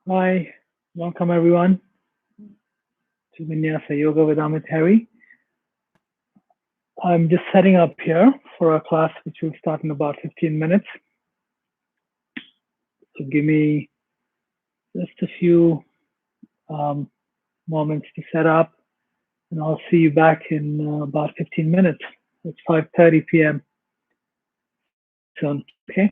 Hi, welcome everyone to Vinyasa Yoga with Amit Heri. I'm just setting up here for a class which will start in about 15 minutes. So give me just a few um, moments to set up, and I'll see you back in about 15 minutes. It's 5:30 p.m. soon. Okay.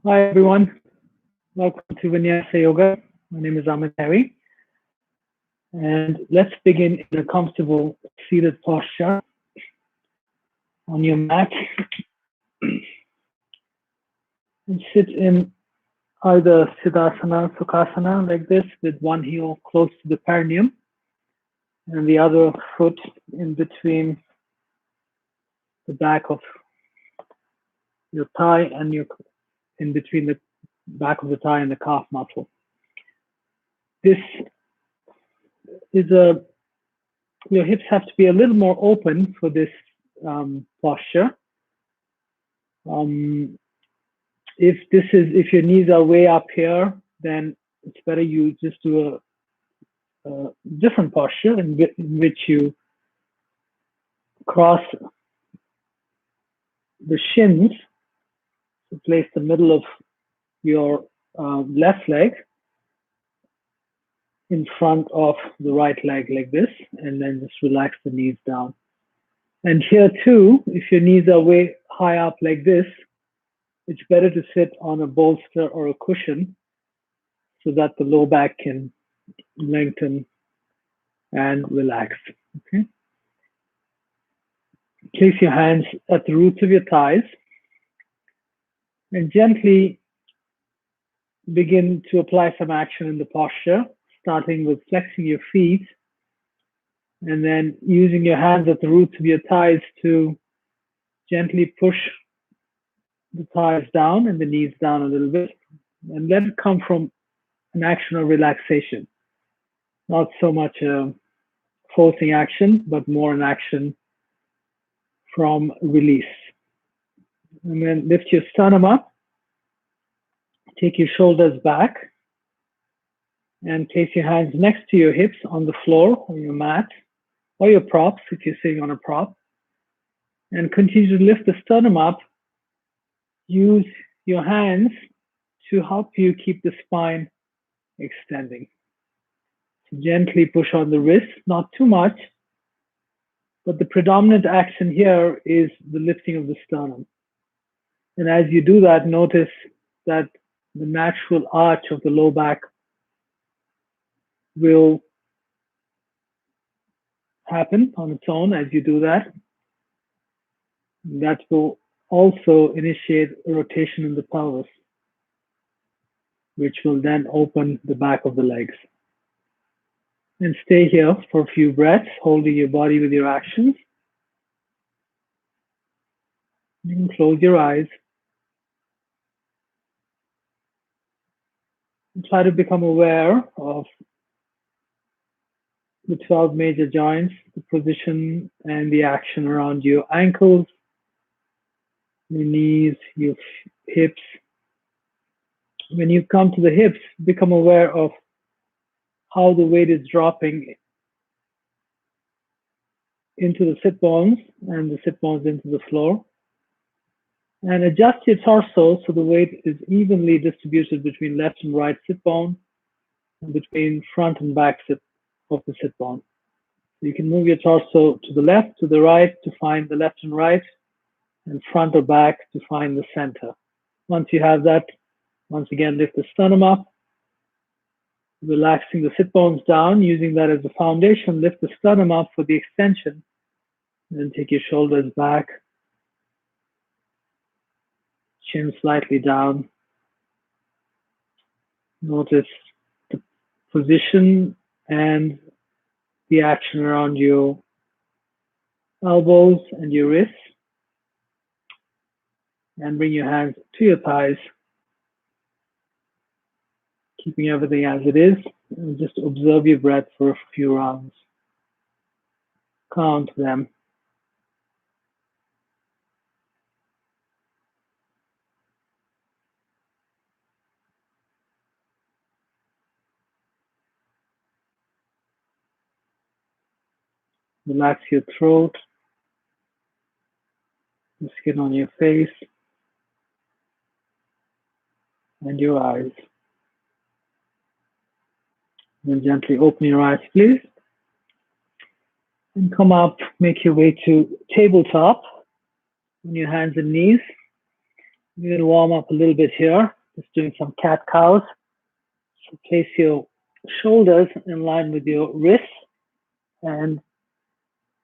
Hi everyone, welcome to Vinyasa Yoga. My name is Amit Heri, and let's begin in a comfortable seated posture on your mat and sit in either Siddhasana, Sukhasana like this with one heel close to the perineum and the other foot in between the back of your thigh and in between the back of the thigh and the calf muscle. This is your hips have to be a little more open for this posture. If your knees are way up here, then it's better you just do a different posture in which you cross the shins to place the middle of your left leg in front of the right leg like this, and then just relax the knees down. And here too, if your knees are way high up like this, it's better to sit on a bolster or a cushion so that the low back can lengthen and relax. Okay. Place your hands at the roots of your thighs and gently begin to apply some action in the posture, starting with flexing your feet and then using your hands at the roots of your thighs to gently push the thighs down and the knees down a little bit, and let it come from an action of relaxation, not so much a forcing action, but more an action from release. And then lift your sternum up, take your shoulders back, and place your hands next to your hips on the floor or your mat or your props if you're sitting on a prop, and continue to lift the sternum up. Use your hands to help you keep the spine extending. So gently push on the wrist, not too much, but the predominant action here is the lifting of the sternum. And as you do that, notice that the natural arch of the low back will happen on its own as you do that. That will also initiate a rotation in the pelvis, which will then open the back of the legs. And stay here for a few breaths, holding your body with your actions. You can close your eyes and try to become aware of the 12 major joints, the position and the action around your ankles, your knees, your hips. When you come to the hips, become aware of how the weight is dropping into the sit bones and the sit bones into the floor. And adjust your torso so the weight is evenly distributed between left and right sit bone and between front and back of the sit bone. You can move your torso to the left, to the right to find the left and right, and front or back to find the center. Once you have that, once again, lift the sternum up, relaxing the sit bones down, using that as a foundation, lift the sternum up for the extension, and then take your shoulders back, chin slightly down. Notice the position and the action around your elbows and your wrists, and bring your hands to your thighs, keeping everything as it is, and just observe your breath for a few rounds. Count them. Relax your throat, the skin on your face, and your eyes. Then gently open your eyes, please. And come up, make your way to tabletop on your hands and knees. You're gonna warm up a little bit here, just doing some cat cows. So place your shoulders in line with your wrists and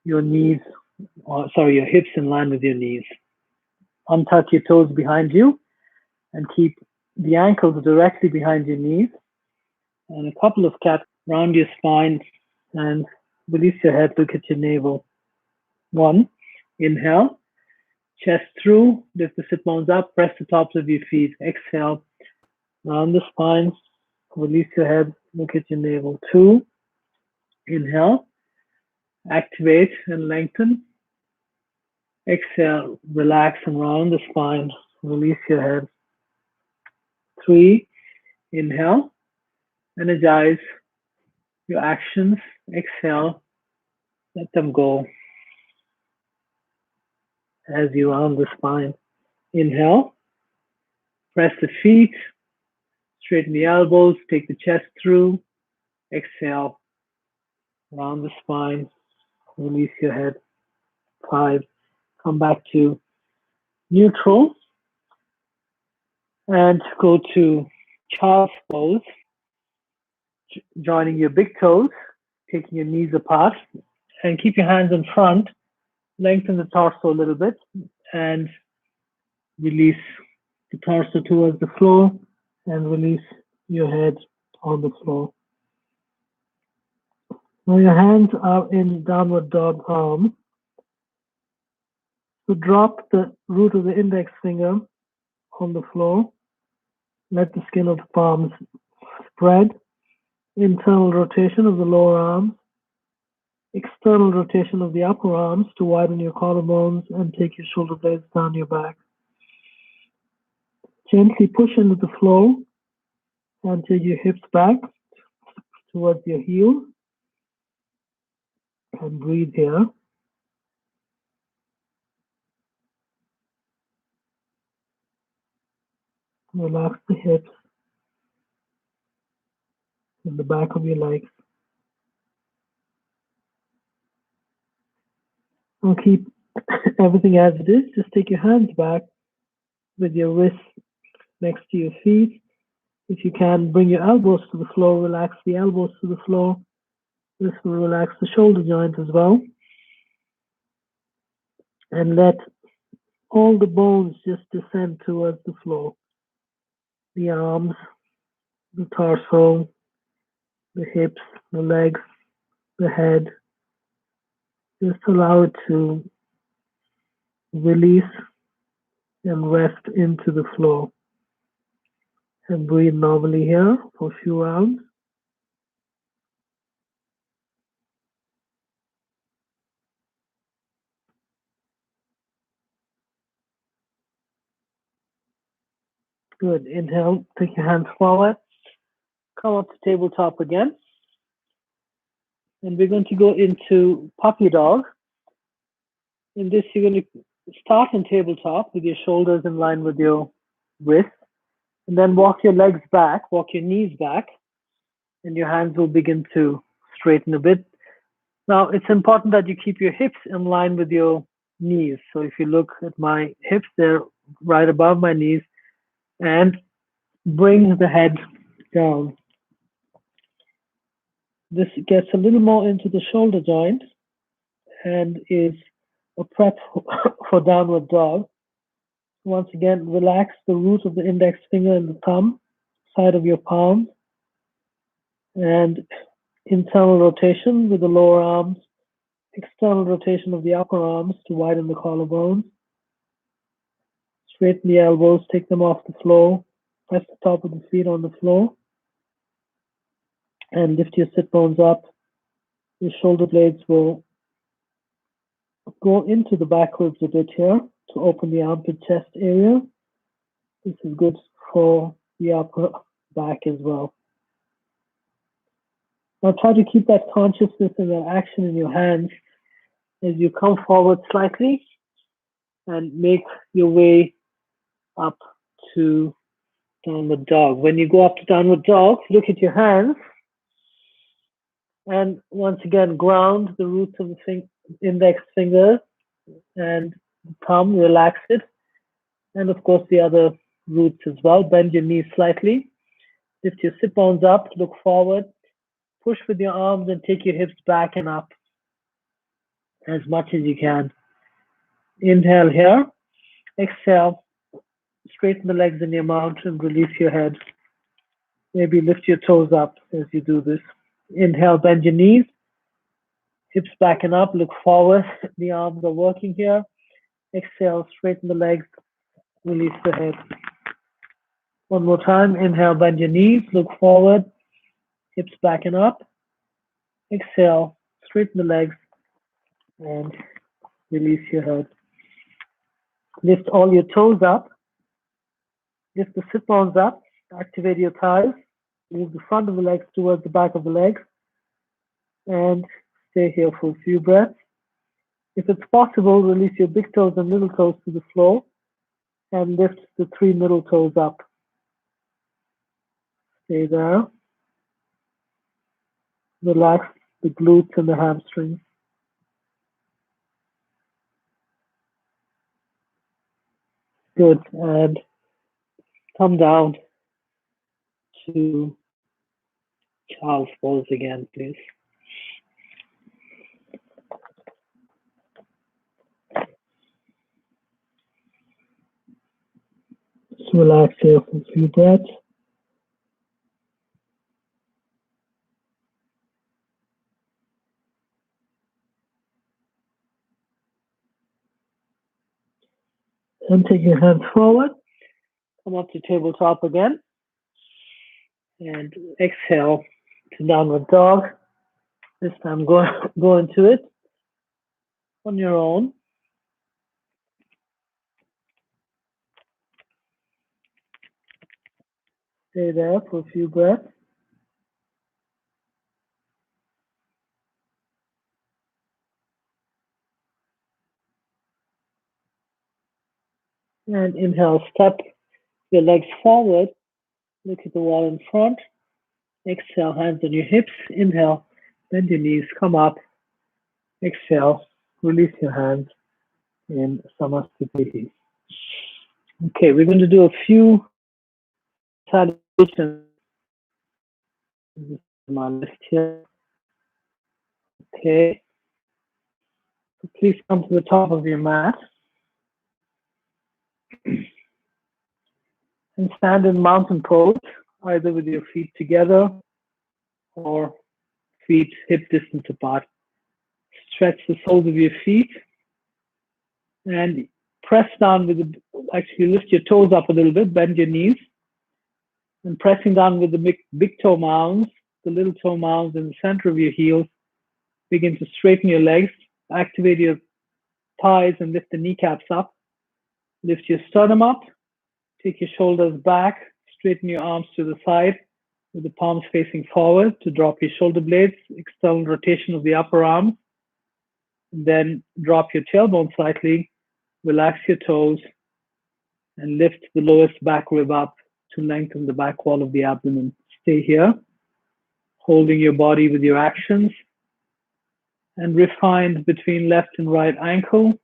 your knees, or sorry, your hips in line with your knees. Untuck your toes behind you and keep the ankles directly behind your knees. And a couple of cat round your spine and release your head, look at your navel. 1, inhale, chest through, lift the sit bones up, press the tops of your feet. Exhale, round the spine, release your head, look at your navel. 2, inhale, activate and lengthen. Exhale, relax and round the spine, release your head. 3, inhale, energize your actions. Exhale, let them go as you round the spine. Inhale, press the feet, straighten the elbows, take the chest through. Exhale, round the spine, release your head. 5, come back to neutral and go to child's pose, joining your big toes, taking your knees apart, and keep your hands in front. Lengthen the torso a little bit and release the torso towards the floor and release your head on the floor. Now your hands are in downward dog arm. So drop the root of the index finger on the floor. Let the skin of the palms spread. Internal rotation of the lower arms. External rotation of the upper arms to widen your collarbones and take your shoulder blades down your back. Gently push into the floor and take your hips back towards your heels. And breathe here. Relax the hips and the back of your legs. Now keep everything as it is. Just take your hands back with your wrists next to your feet. If you can, bring your elbows to the floor. Relax the elbows to the floor. This will relax the shoulder joint as well. And let all the bones just descend towards the floor. The arms, the torso, the hips, the legs, the head. Just allow it to release and rest into the floor. And breathe normally here for a few rounds. Good. Inhale, take your hands forward. Come up to tabletop again. And we're going to go into puppy dog. In this, you're going to start in tabletop with your shoulders in line with your wrists. And then walk your legs back, walk your knees back. And your hands will begin to straighten a bit. Now, it's important that you keep your hips in line with your knees. So if you look at my hips, they're right above my knees. And bring the head down. This gets a little more into the shoulder joint and is a prep for downward dog. Once again, relax the root of the index finger and the thumb, side of your palm, and internal rotation with the lower arms, external rotation of the upper arms to widen the collarbones. Straighten the elbows, take them off the floor, press the top of the feet on the floor, and lift your sit bones up. Your shoulder blades will go into the back ribs a bit here to open the armpit chest area. This is good for the upper back as well. Now try to keep that consciousness and that action in your hands as you come forward slightly and make your way up to downward dog. When you go up to downward dog, look at your hands and once again ground the roots of the index finger and thumb, relax it, And of course, the other roots as well. Bend your knees slightly. Lift your sit bones up, look forward. Push with your arms and take your hips back and up as much as you can. Inhale here. Exhale. Straighten the legs in your mount and release your head. Maybe lift your toes up as you do this. Inhale, bend your knees. Hips back and up, look forward. The arms are working here. Exhale, straighten the legs, release the head. One more time. Inhale, bend your knees, look forward. Hips back and up. Exhale, straighten the legs and release your head. Lift all your toes up. Lift the sit bones up. Activate your thighs. Move the front of the legs towards the back of the legs. And stay here for a few breaths. If it's possible, release your big toes and little toes to the floor and lift the 3 middle toes up. Stay there. Relax the glutes and the hamstrings. Good. And come down to child's pose again, please. Just relax here for a few breaths. And take your hands forward. Come up to tabletop again. And exhale to downward dog. This time go into it on your own. Stay there for a few breaths. And inhale, step your legs forward. Look at the wall in front. Exhale, hands on your hips. Inhale, bend your knees, come up. Exhale, release your hands in Samasthiti. Okay, we're going to do a few salutations. This is my list here. Okay. So please come to the top of your mat and stand in mountain pose, either with your feet together or feet hip distance apart. Stretch the soles of your feet and press down with the, actually lift your toes up a little bit, bend your knees, and pressing down with the big toe mounds, the little toe mounds in the center of your heels. Begin to straighten your legs, activate your thighs and lift the kneecaps up. Lift your sternum up, take your shoulders back, straighten your arms to the side with the palms facing forward to drop your shoulder blades, external rotation of the upper arm. Then drop your tailbone slightly, relax your toes, and lift the lowest back rib up to lengthen the back wall of the abdomen. Stay here, holding your body with your actions, and refine between left and right ankle,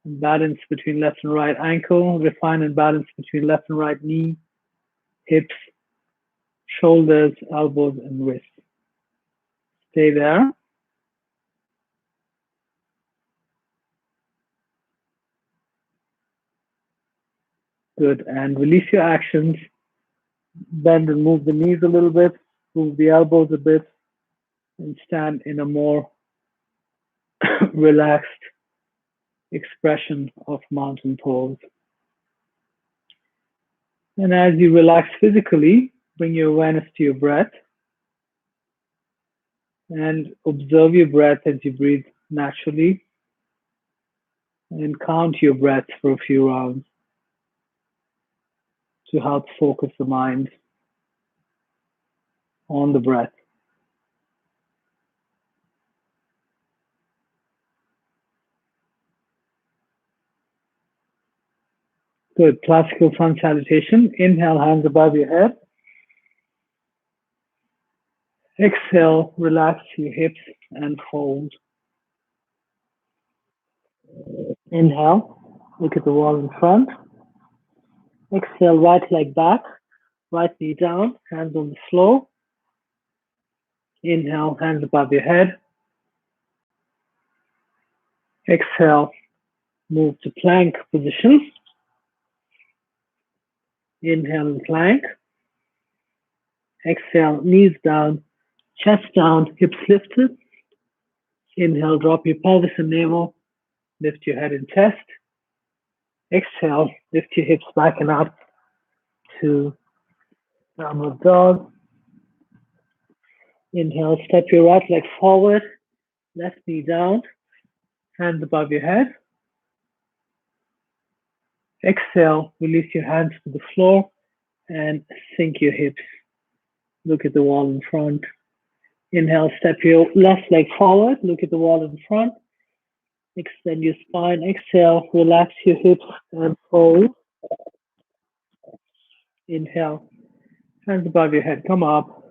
and balance between left and right ankle, refine and balance between left and right knee, hips, shoulders, elbows, and wrists. Stay there. Good, and release your actions. Bend and move the knees a little bit, move the elbows a bit, and stand in a more relaxed expression of mountain pose. And as you relax physically, bring your awareness to your breath and observe your breath as you breathe naturally, and count your breath for a few rounds to help focus the mind on the breath. Good. Classical sun salutation. Inhale, hands above your head. Exhale, relax your hips and fold. Inhale. Look at the wall in front. Exhale, right leg back, right knee down, hands on the floor. Inhale, hands above your head. Exhale, move to plank position. Inhale and plank. Exhale, knees down, chest down, hips lifted. Inhale, drop your pelvis and navel. Lift your head and chest. Exhale, lift your hips back and up to downward dog. Inhale, step your right leg forward, left knee down, hands above your head. Exhale, release your hands to the floor and sink your hips. Look at the wall in front. Inhale, step your left leg forward, look at the wall in front. Extend your spine. Exhale, relax your hips and fold. Inhale, hands above your head, come up.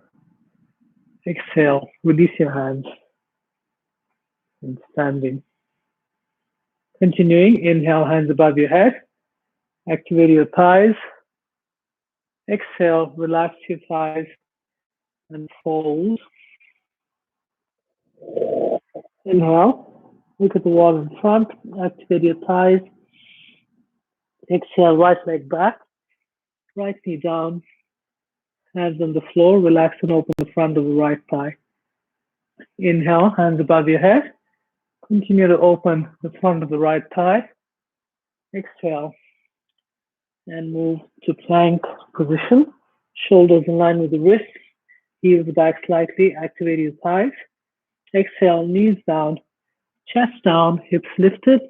Exhale, release your hands and standing. Continuing, inhale, hands above your head. Activate your thighs. Exhale, relax your thighs and fold. Inhale, look at the wall in front. Activate your thighs. Exhale, right leg back, right knee down, hands on the floor. Relax and open the front of the right thigh. Inhale, hands above your head. Continue to open the front of the right thigh. Exhale and move to plank position. Shoulders in line with the wrists. Heels back slightly. Activate your thighs. Exhale, knees down, chest down, hips lifted.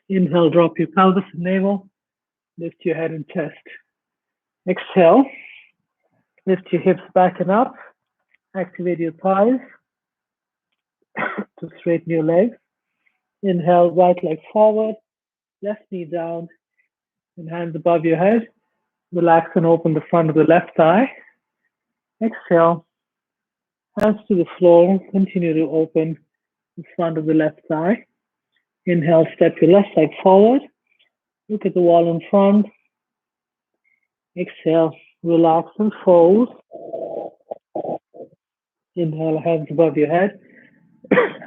Inhale, drop your pelvis and navel. Lift your head and chest. Exhale, lift your hips back and up. Activate your thighs to straighten your legs. Inhale, right leg forward, left knee down, and hands above your head. Relax and open the front of the left thigh. Exhale, hands to the floor. Continue to open the front of the left thigh. Inhale, step your left leg forward. Look at the wall in front. Exhale, relax and fold. Inhale, hands above your head.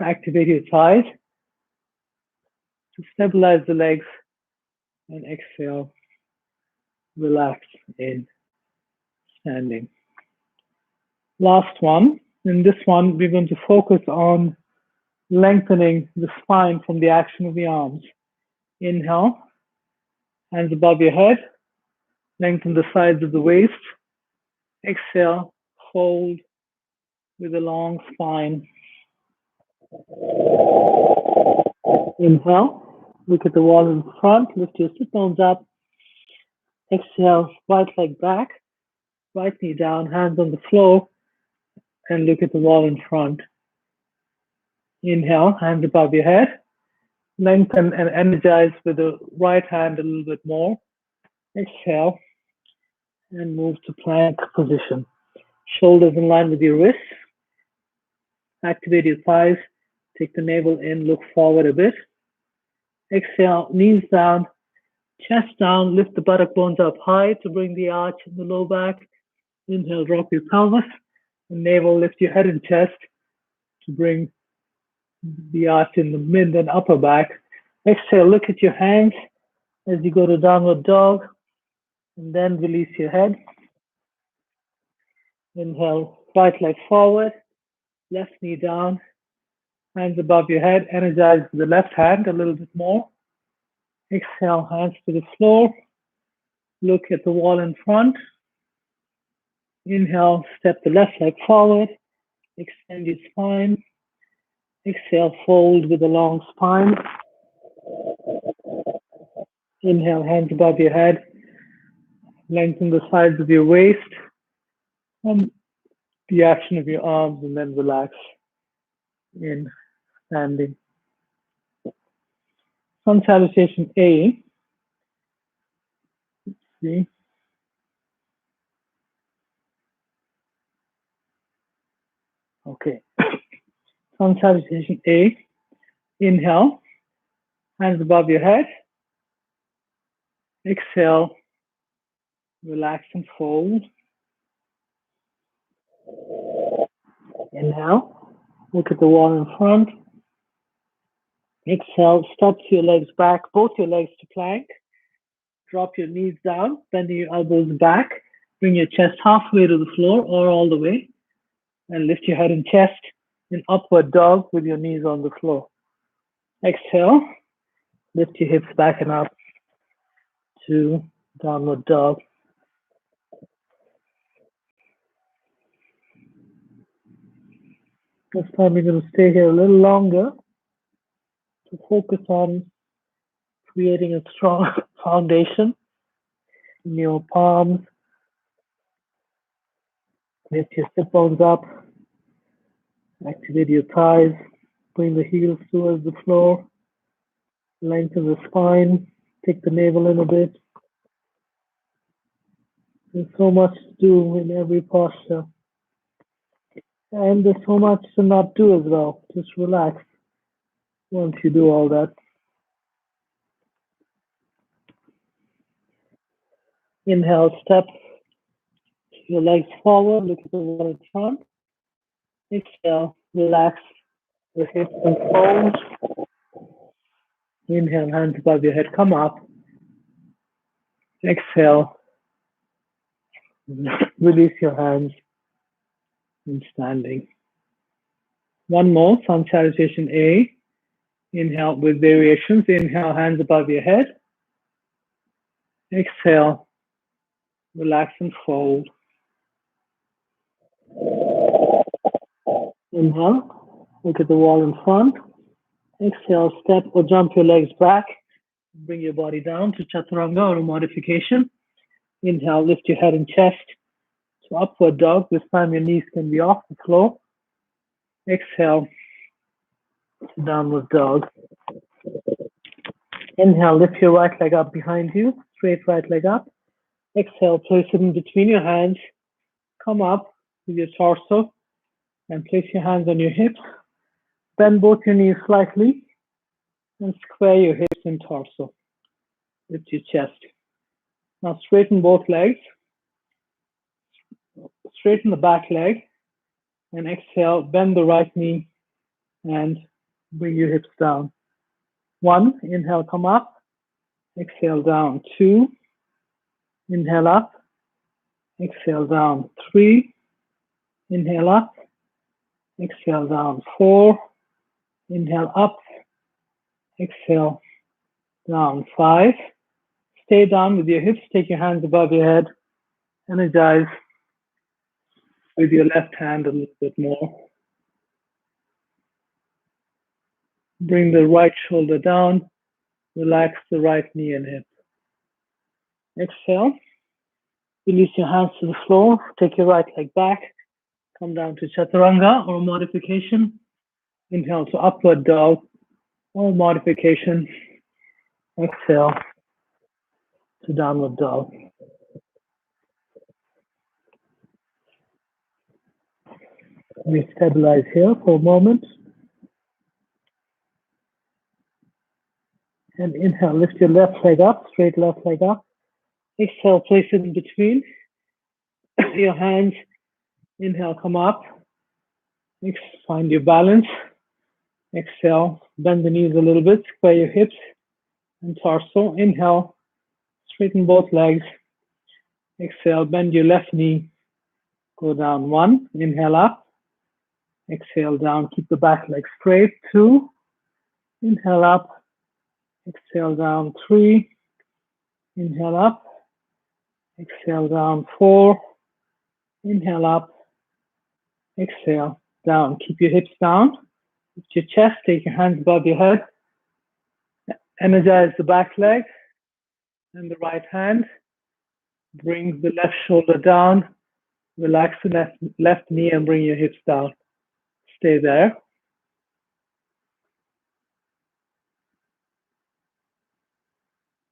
Activate your thighs to stabilize the legs. And exhale, relax in standing. Last one. In this one, we're going to focus on lengthening the spine from the action of the arms. Inhale, hands above your head. Lengthen the sides of the waist. Exhale, fold with a long spine. Inhale, look at the wall in front. Lift your sit bones up. Exhale, right leg back, right knee down, hands on the floor, and look at the wall in front. Inhale, hands above your head. Lengthen and energize with the right hand a little bit more. Exhale, and move to plank position. Shoulders in line with your wrists. Activate your thighs. Take the navel in, look forward a bit. Exhale, knees down, chest down, lift the buttock bones up high to bring the arch in the low back. Inhale, drop your pelvis. And navel, lift your head and chest to bring the arch in the mid and upper back. Exhale, look at your hands as you go to downward dog. And then release your head. Inhale, right leg forward, left knee down, hands above your head. Energize the left hand a little bit more. Exhale, hands to the floor. Look at the wall in front. Inhale, step the left leg forward. Extend your spine. Exhale, fold with a long spine. Inhale, hands above your head. Lengthen the sides of your waist. And the action of your arms, and then relax in standing. Sun salutation A. See. Okay. Sun salutation A. Inhale, hands above your head. Exhale, relax and fold. Inhale, look at the wall in front. Exhale, step your legs back, both your legs to plank. Drop your knees down, bending your elbows back. Bring your chest halfway to the floor or all the way. And lift your head and chest in upward dog with your knees on the floor. Exhale, lift your hips back and up to downward dog. This time you're going to stay here a little longer to focus on creating a strong foundation in your palms. Lift your sit bones up. Activate your thighs. Bring the heels towards the floor. Lengthen the spine. Take the navel in a bit. There's so much to do in every posture. And there's so much to not do as well. Just relax once you do all that. Inhale, step your legs forward, look at the wall in front. Exhale, relax the hips and fold. Inhale, hands above your head, come up. Exhale, release your hands in standing. One more, sun salutation A. Inhale with variations. Inhale, hands above your head. Exhale, relax and fold. Inhale, look at the wall in front. Exhale, step or jump your legs back. Bring your body down to chaturanga or a modification. Inhale, lift your head and chest to upward dog. This time your knees can be off the floor. Exhale, to downward dog. Inhale, lift your right leg up behind you, straight right leg up. Exhale, place it in between your hands. Come up with your torso and place your hands on your hips. Bend both your knees slightly and square your hips and torso. Lift your chest. Now straighten both legs. Straighten the back leg and exhale, bend the right knee and bring your hips down. 1, inhale, come up. Exhale, down. 2, inhale up. Exhale, down. 3, inhale up. Exhale, down. 4, inhale up. Exhale, down. 5, stay down with your hips. Take your hands above your head. Energize with your left hand a little bit more. Bring the right shoulder down. Relax the right knee and hip. Exhale. Release your hands to the floor. Take your right leg back. Come down to chaturanga or modification. Inhale to upward dog or modification. Exhale to downward dog. We stabilize here for a moment. And inhale, lift your left leg up, straight left leg up. Exhale, place it in between your hands. Inhale, come up. Find your balance. Exhale, bend the knees a little bit, square your hips and torso. Inhale, straighten both legs. Exhale, bend your left knee. Go down. 1, inhale up. Exhale, down. Keep the back leg straight. 2, inhale up. Exhale, down. 3, inhale up. Exhale, down. 4, inhale up. Exhale, down. Keep your hips down. Lift your chest. Take your hands above your head. Energize the back leg and the right hand. Bring the left shoulder down. Relax the left knee and bring your hips down. Stay there.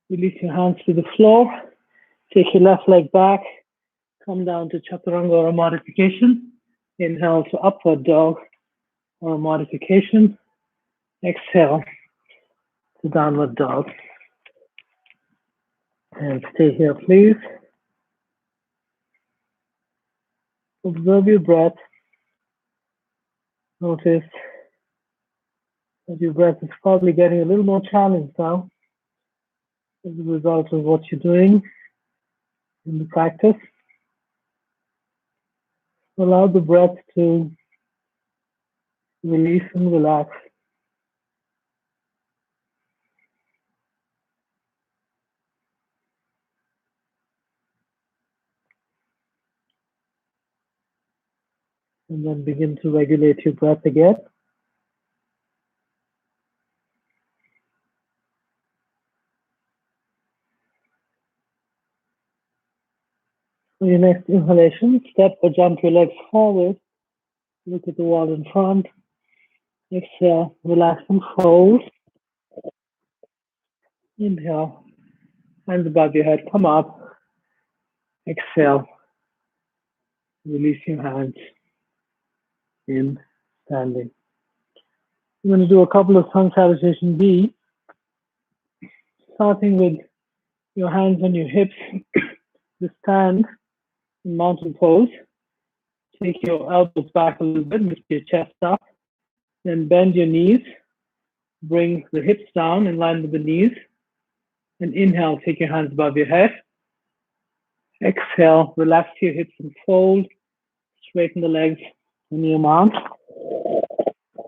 Release your hands to the floor. Take your left leg back. Come down to chaturanga or a modification. Inhale to upward dog or a modification. Exhale to downward dog. And stay here, please. Observe your breath. Notice that your breath is probably getting a little more challenged now as a result of what you're doing in the practice. Allow the breath to release and relax. And then begin to regulate your breath again. For your next inhalation, step or jump your legs forward. Look at the wall in front. Exhale, relax and fold. Inhale, hands above your head, come up. Exhale, release your hands in standing. We're going to do a couple of sun salutation B, starting with your hands on your hips. You stand in mountain pose. Take your elbows back a little bit, lift your chest up. Then bend your knees. Bring the hips down in line with the knees. And inhale, take your hands above your head. Exhale, relax your hips and fold. Straighten the legs in your mount.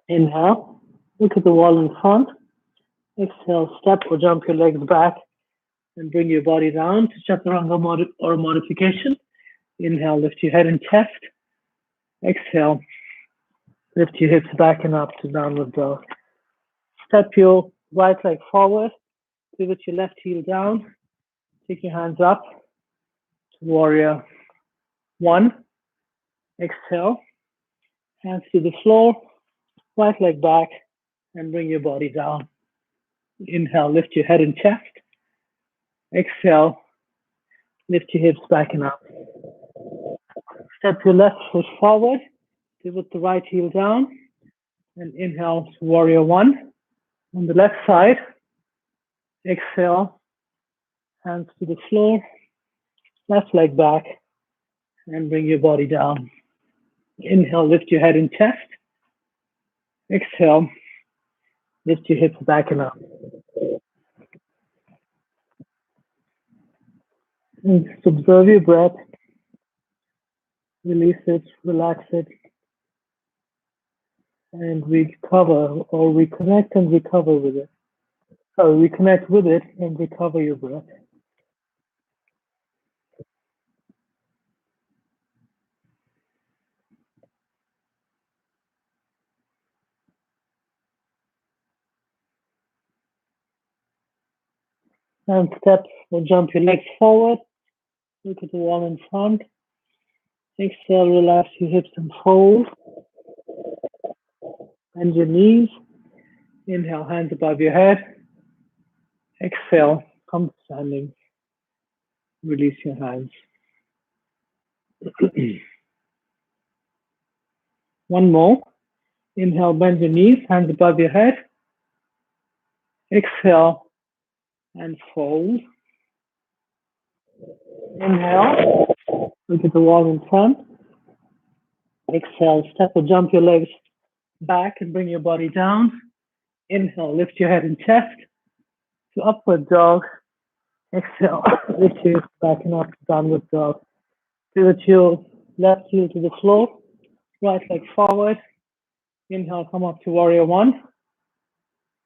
Inhale, look at the wall in front. Exhale, step or jump your legs back and bring your body down to chaturanga or modification. Inhale, lift your head and chest. Exhale, lift your hips back and up to downward dog. Step your right leg forward, pivot your left heel down, take your hands up to warrior one. Exhale, hands to the floor, right leg back, and bring your body down. Inhale, lift your head and chest. Exhale, lift your hips back and up. Step your left foot forward, pivot the right heel down, and inhale to warrior one. On the left side, exhale, hands to the floor, left leg back, and bring your body down. Inhale, lift your head and chest. Exhale, lift your hips back and up. And just observe your breath. Release it, relax it, and recover or reconnect and recover with it. So reconnect with it and recover your breath. And step or jump your legs forward. Look at the wall in front. Exhale, relax your hips and fold. Bend your knees. Inhale, hands above your head. Exhale, come to standing. Release your hands. One more. Inhale, bend your knees, hands above your head. Exhale and fold. Inhale, look at the wall in front. Exhale, step or jump your legs back and bring your body down. Inhale, lift your head and chest to upward dog. Exhale, lift your hips back and up to downward dog. Pivot your left heel to the floor, right leg forward. Inhale, come up to warrior one.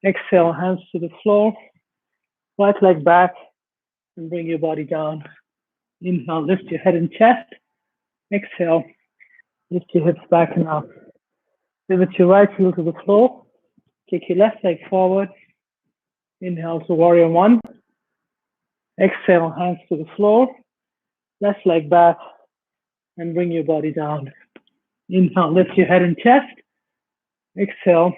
Exhale, hands to the floor, right leg back, and bring your body down. Inhale, lift your head and chest. Exhale, lift your hips back and up. Pivot your right heel to the floor. Take your left leg forward. Inhale to warrior one. Exhale, hands to the floor. Left leg back and bring your body down. Inhale, lift your head and chest. Exhale,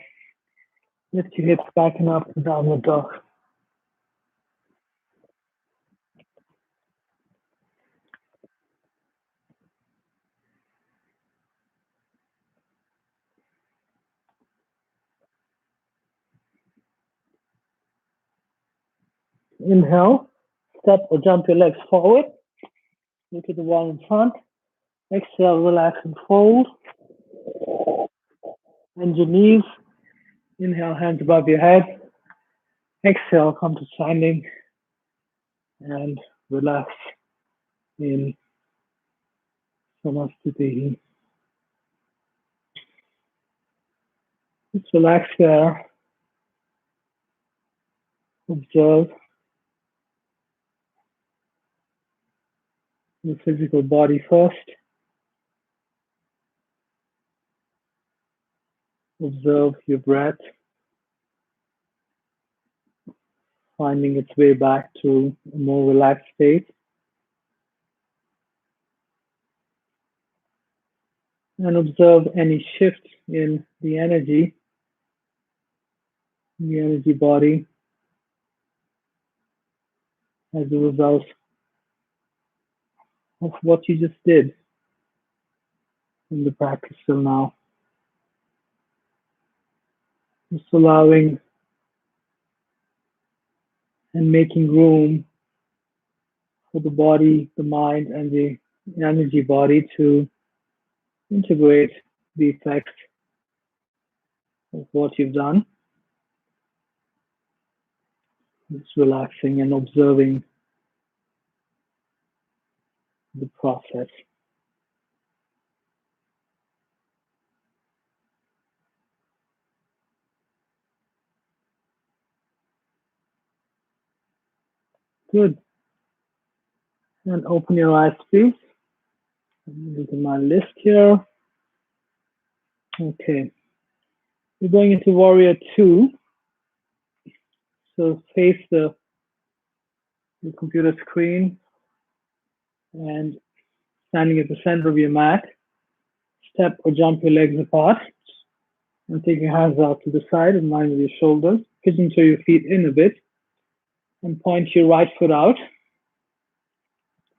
lift your hips back and up to downward dog. Inhale, Step or jump your legs forward. Look at the wall in front. Exhale, relax and fold. Bend your knees. Inhale, hands above your head. Exhale, come to standing and relax in Samasthiti. Just relax there. Observe the physical body first. Observe your breath, finding its way back to a more relaxed state. And observe any shift in the energy body as a result of what you just did in the practice till now. Just allowing and making room for the body, the mind, and the energy body to integrate the effects of what you've done. Just relaxing and observing the process. Good. And open your eyes, please. Look at my list here. Okay. We're going into Warrior 2. So face the computer screen and standing at the center of your mat. Step or jump your legs apart and take your hands out to the side in line with your shoulders. Pigeon toe your feet in a bit and point your right foot out.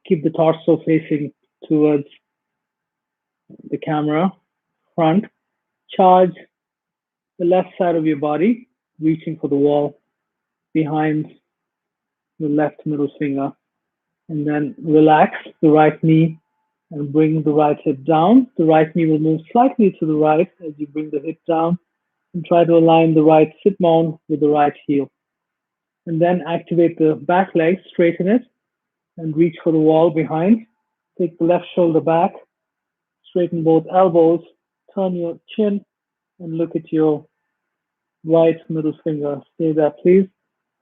Keep the torso facing towards the camera, front. Charge the left side of your body, reaching for the wall behind the left middle finger. And then relax the right knee and bring the right hip down. The right knee will move slightly to the right as you bring the hip down and try to align the right sit bone with the right heel. And then activate the back leg, straighten it, and reach for the wall behind. Take the left shoulder back, straighten both elbows, turn your chin, and look at your right middle finger. Stay there, please,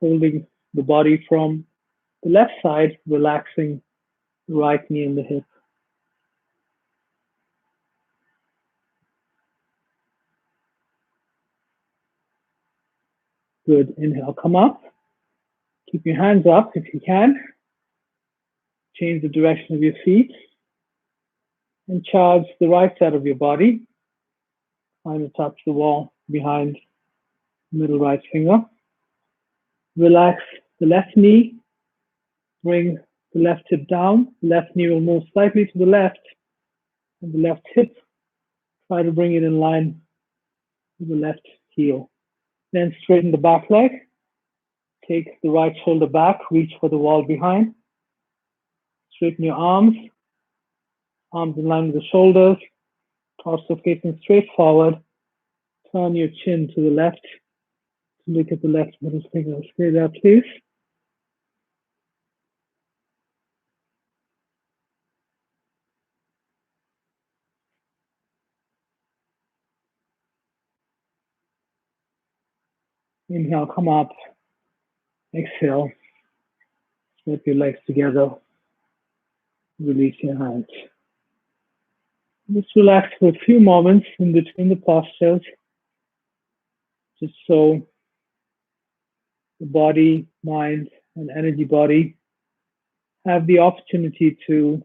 holding the body from the left side, relaxing the right knee and the hip. Good. Inhale, come up. Keep your hands up if you can. Change the direction of your feet and charge the right side of your body. Find to touch the wall behind the middle right finger. Relax the left knee. Bring the left hip down. The left knee will move slightly to the left. And the left hip, try to bring it in line with the left heel. Then straighten the back leg. Take the right shoulder back. Reach for the wall behind. Straighten your arms. Arms in line with the shoulders. Torso facing straight forward. Turn your chin to the left. Look at the left middle finger. Stay there, please. Inhale, come up. Exhale. Snap your legs together. Release your hands. Just relax for a few moments in between the postures, just so the body, mind, and energy body have the opportunity to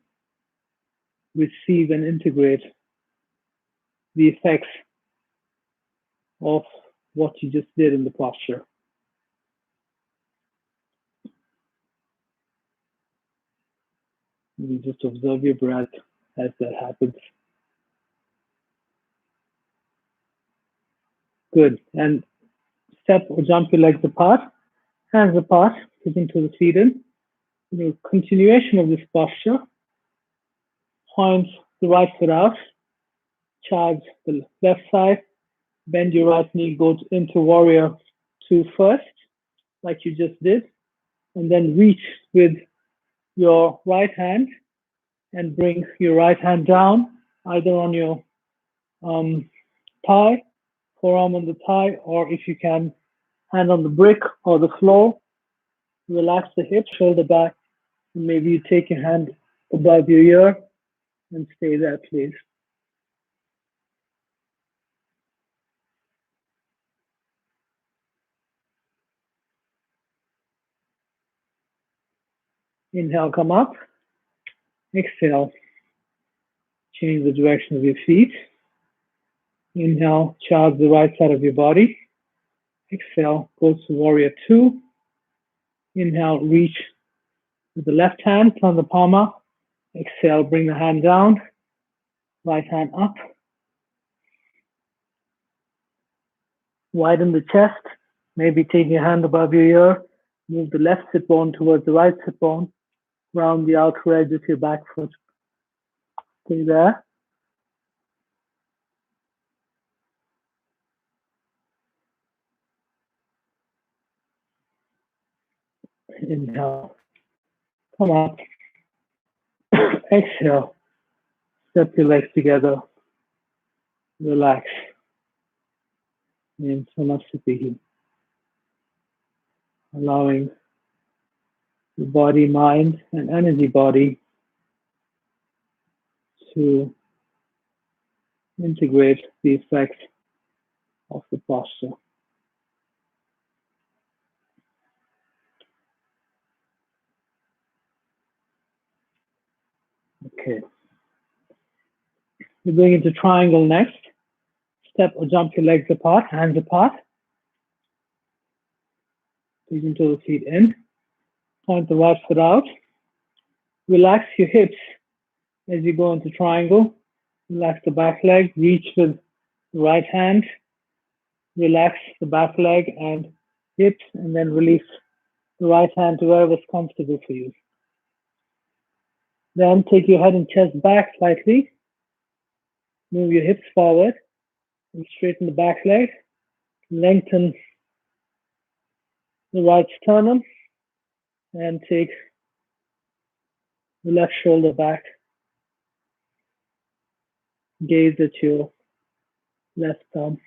receive and integrate the effects of what you just did in the posture. You just observe your breath as that happens. Good. And step or jump your legs apart, hands apart, pigeon toe the feet in. Continuation of this posture, point the right foot out, charge the left side, bend your right knee, go into warrior two first, like you just did, and then reach with your right hand and bring your right hand down, either on your thigh, forearm on the thigh, or if you can, hand on the brick or the floor. Relax the hips, shoulder back, and maybe you take your hand above your ear and stay there, please. Inhale, come up. Exhale, change the direction of your feet. Inhale, charge the right side of your body. Exhale, go to warrior two. Inhale, reach with the left hand, turn the palm up. Exhale, bring the hand down, right hand up. Widen the chest, maybe take your hand above your ear. Move the left sit bone towards the right sit bone. Round the outer edge of your back foot. Stay there. Inhale, come up. Exhale, step your legs together. Relax. In Samasthiti, allowing the body, mind, and energy body to integrate the effects of the posture. Okay. We're going into triangle next. Step or jump your legs apart, hands apart. Please into the feet in. Point the right foot out. Relax your hips as you go into triangle. Relax the back leg. Reach with the right hand. Relax the back leg and hips, and then release the right hand to wherever is comfortable for you. Then take your head and chest back slightly. Move your hips forward and straighten the back leg. Lengthen the right sternum and take the left shoulder back. Gaze at your left thumb.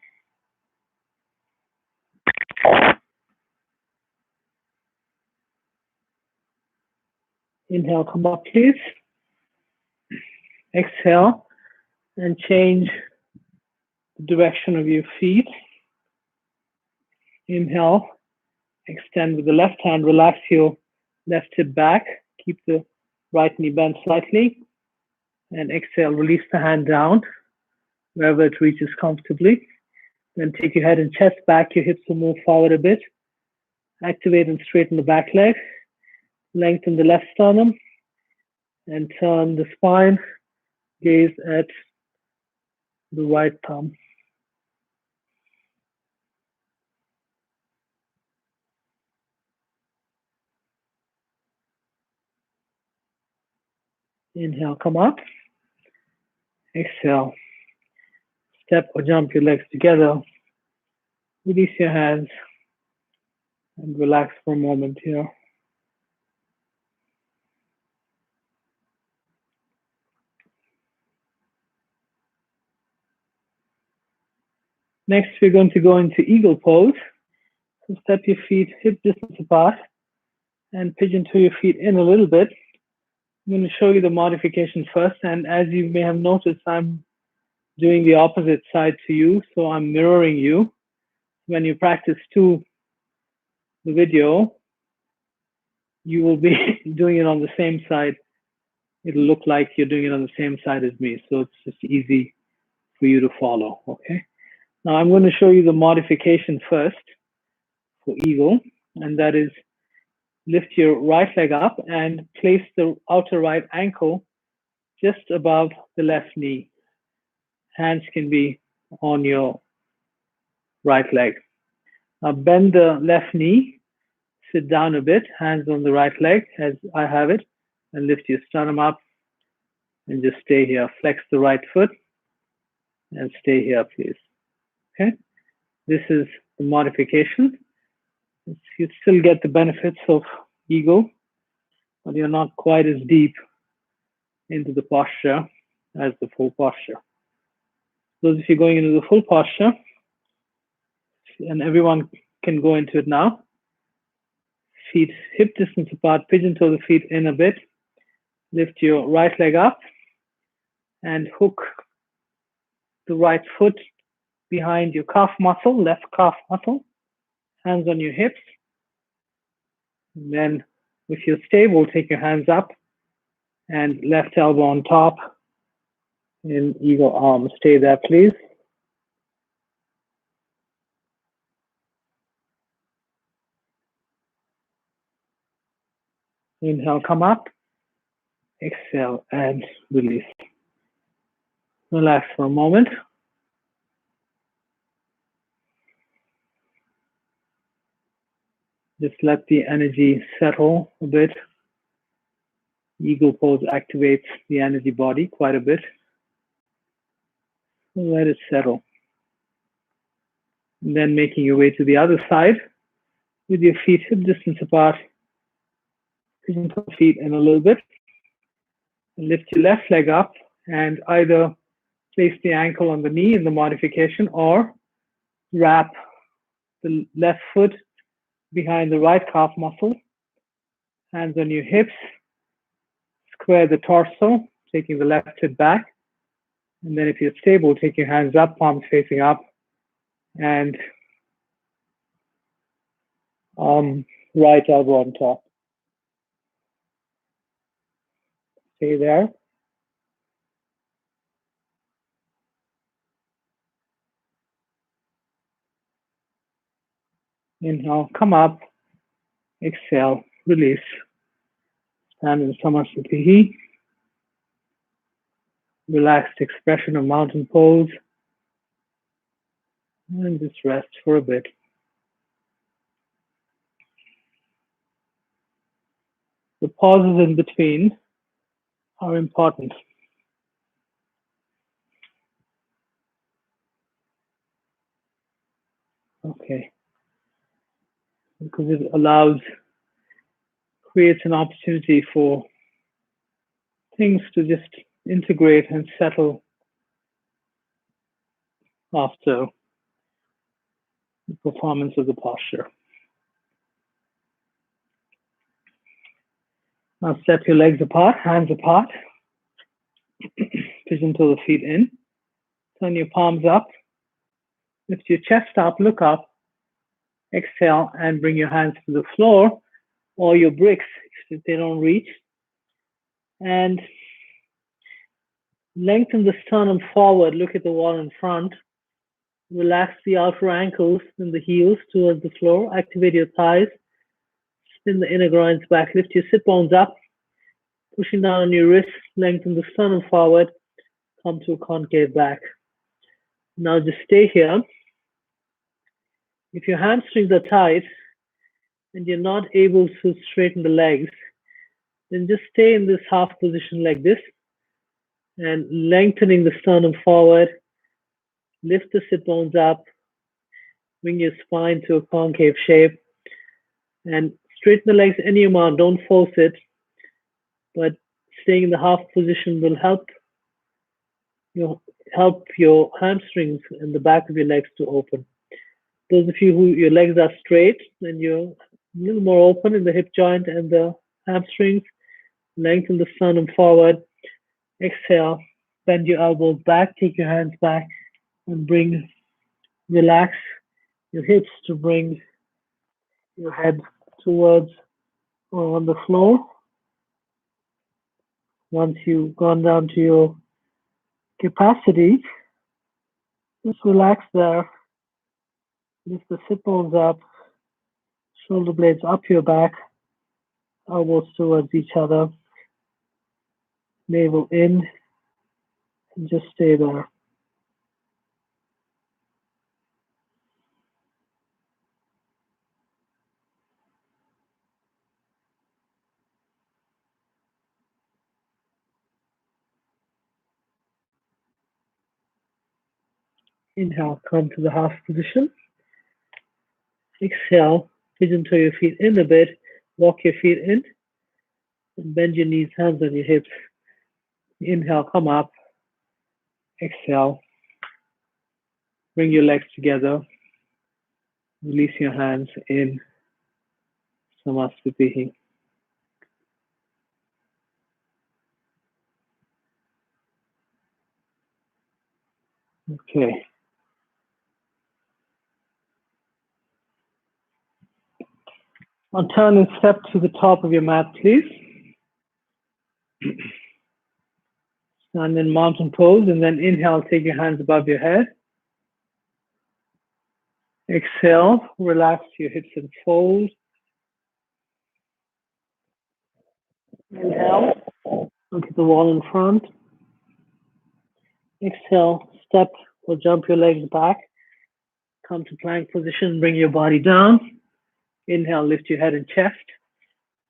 Inhale, come up, please. Exhale and change the direction of your feet. Inhale, extend with the left hand, relax your left hip back. Keep the right knee bent slightly. And exhale, release the hand down wherever it reaches comfortably. Then take your head and chest back. Your hips will move forward a bit. Activate and straighten the back leg. Lengthen the left sternum and turn the spine. Gaze at the right thumb. Inhale, come up. Exhale. Step or jump your legs together. Release your hands and relax for a moment here. Next, we're going to go into eagle pose. So step your feet hip distance apart and pigeon toe your feet in a little bit. I'm going to show you the modification first. And as you may have noticed, I'm doing the opposite side to you. So I'm mirroring you. When you practice to the video, you will be doing it on the same side. It'll look like you're doing it on the same side as me. So it's just easy for you to follow, okay? Now I'm going to show you the modification first for eagle, and that is lift your right leg up and place the outer right ankle just above the left knee. Hands can be on your right leg. Now bend the left knee, sit down a bit, hands on the right leg as I have it, and lift your sternum up and just stay here. Flex the right foot and stay here, please. Okay, this is the modification. You still get the benefits of ego, but you're not quite as deep into the posture as the full posture. Those of you going into the full posture, and everyone can go into it now. Feet hip distance apart, pigeon toe the feet in a bit. Lift your right leg up and hook the right foot behind your calf muscle, left calf muscle. Hands on your hips. And then if you're stable, take your hands up and left elbow on top in eagle arm. Stay there, please. Inhale, come up. Exhale and release. Relax for a moment. Just let the energy settle a bit. Eagle pose activates the energy body quite a bit. Let it settle. And then making your way to the other side with your feet hip distance apart. Pigeon toe feet in a little bit. And lift your left leg up and either place the ankle on the knee in the modification or wrap the left foot behind the right calf muscle. Hands on your hips. Square the torso, taking the left hip back. And then if you're stable, take your hands up, palms facing up, and right elbow on top. Stay there. Inhale, come up. Exhale, release. Stand in Samasthiti. Relaxed expression of mountain pose. And just rest for a bit. The pauses in between are important. Okay. Because it creates an opportunity for things to just integrate and settle after the performance of the posture. Now step your legs apart, hands apart. Pigeon toe the feet in. Turn your palms up. Lift your chest up, look up. Exhale and bring your hands to the floor or your bricks if they don't reach. And lengthen the sternum forward. Look at the wall in front. Relax the outer ankles and the heels towards the floor. Activate your thighs. Spin the inner groins back. Lift your sit bones up. Pushing down on your wrists. Lengthen the sternum forward. Come to a concave back. Now just stay here. If your hamstrings are tight and you're not able to straighten the legs, then just stay in this half position like this and lengthening the sternum forward. Lift the sit bones up. Bring your spine to a concave shape and straighten the legs any amount. Don't force it, but staying in the half position will help your hamstrings and the back of your legs to open. Those of you who your legs are straight, then you're a little more open in the hip joint and the hamstrings. Lengthen the sternum forward. Exhale. Bend your elbows back. Take your hands back and relax your hips to bring your head towards or on the floor. Once you've gone down to your capacity, just relax there. Lift the sit bones up, shoulder blades up your back, elbows towards each other, navel in, and just stay there. Inhale, come to the half position. Exhale, pigeon toe your feet in a bit, walk your feet in, and bend your knees, hands on your hips. Inhale, come up. Exhale, bring your legs together. Release your hands in Samasthiti. Okay. Now turn and step to the top of your mat, please. Stand in mountain pose, and then inhale, take your hands above your head. Exhale, relax your hips and fold. Inhale, look at the wall in front. Exhale, step or jump your legs back. Come to plank position, bring your body down. Inhale, lift your head and chest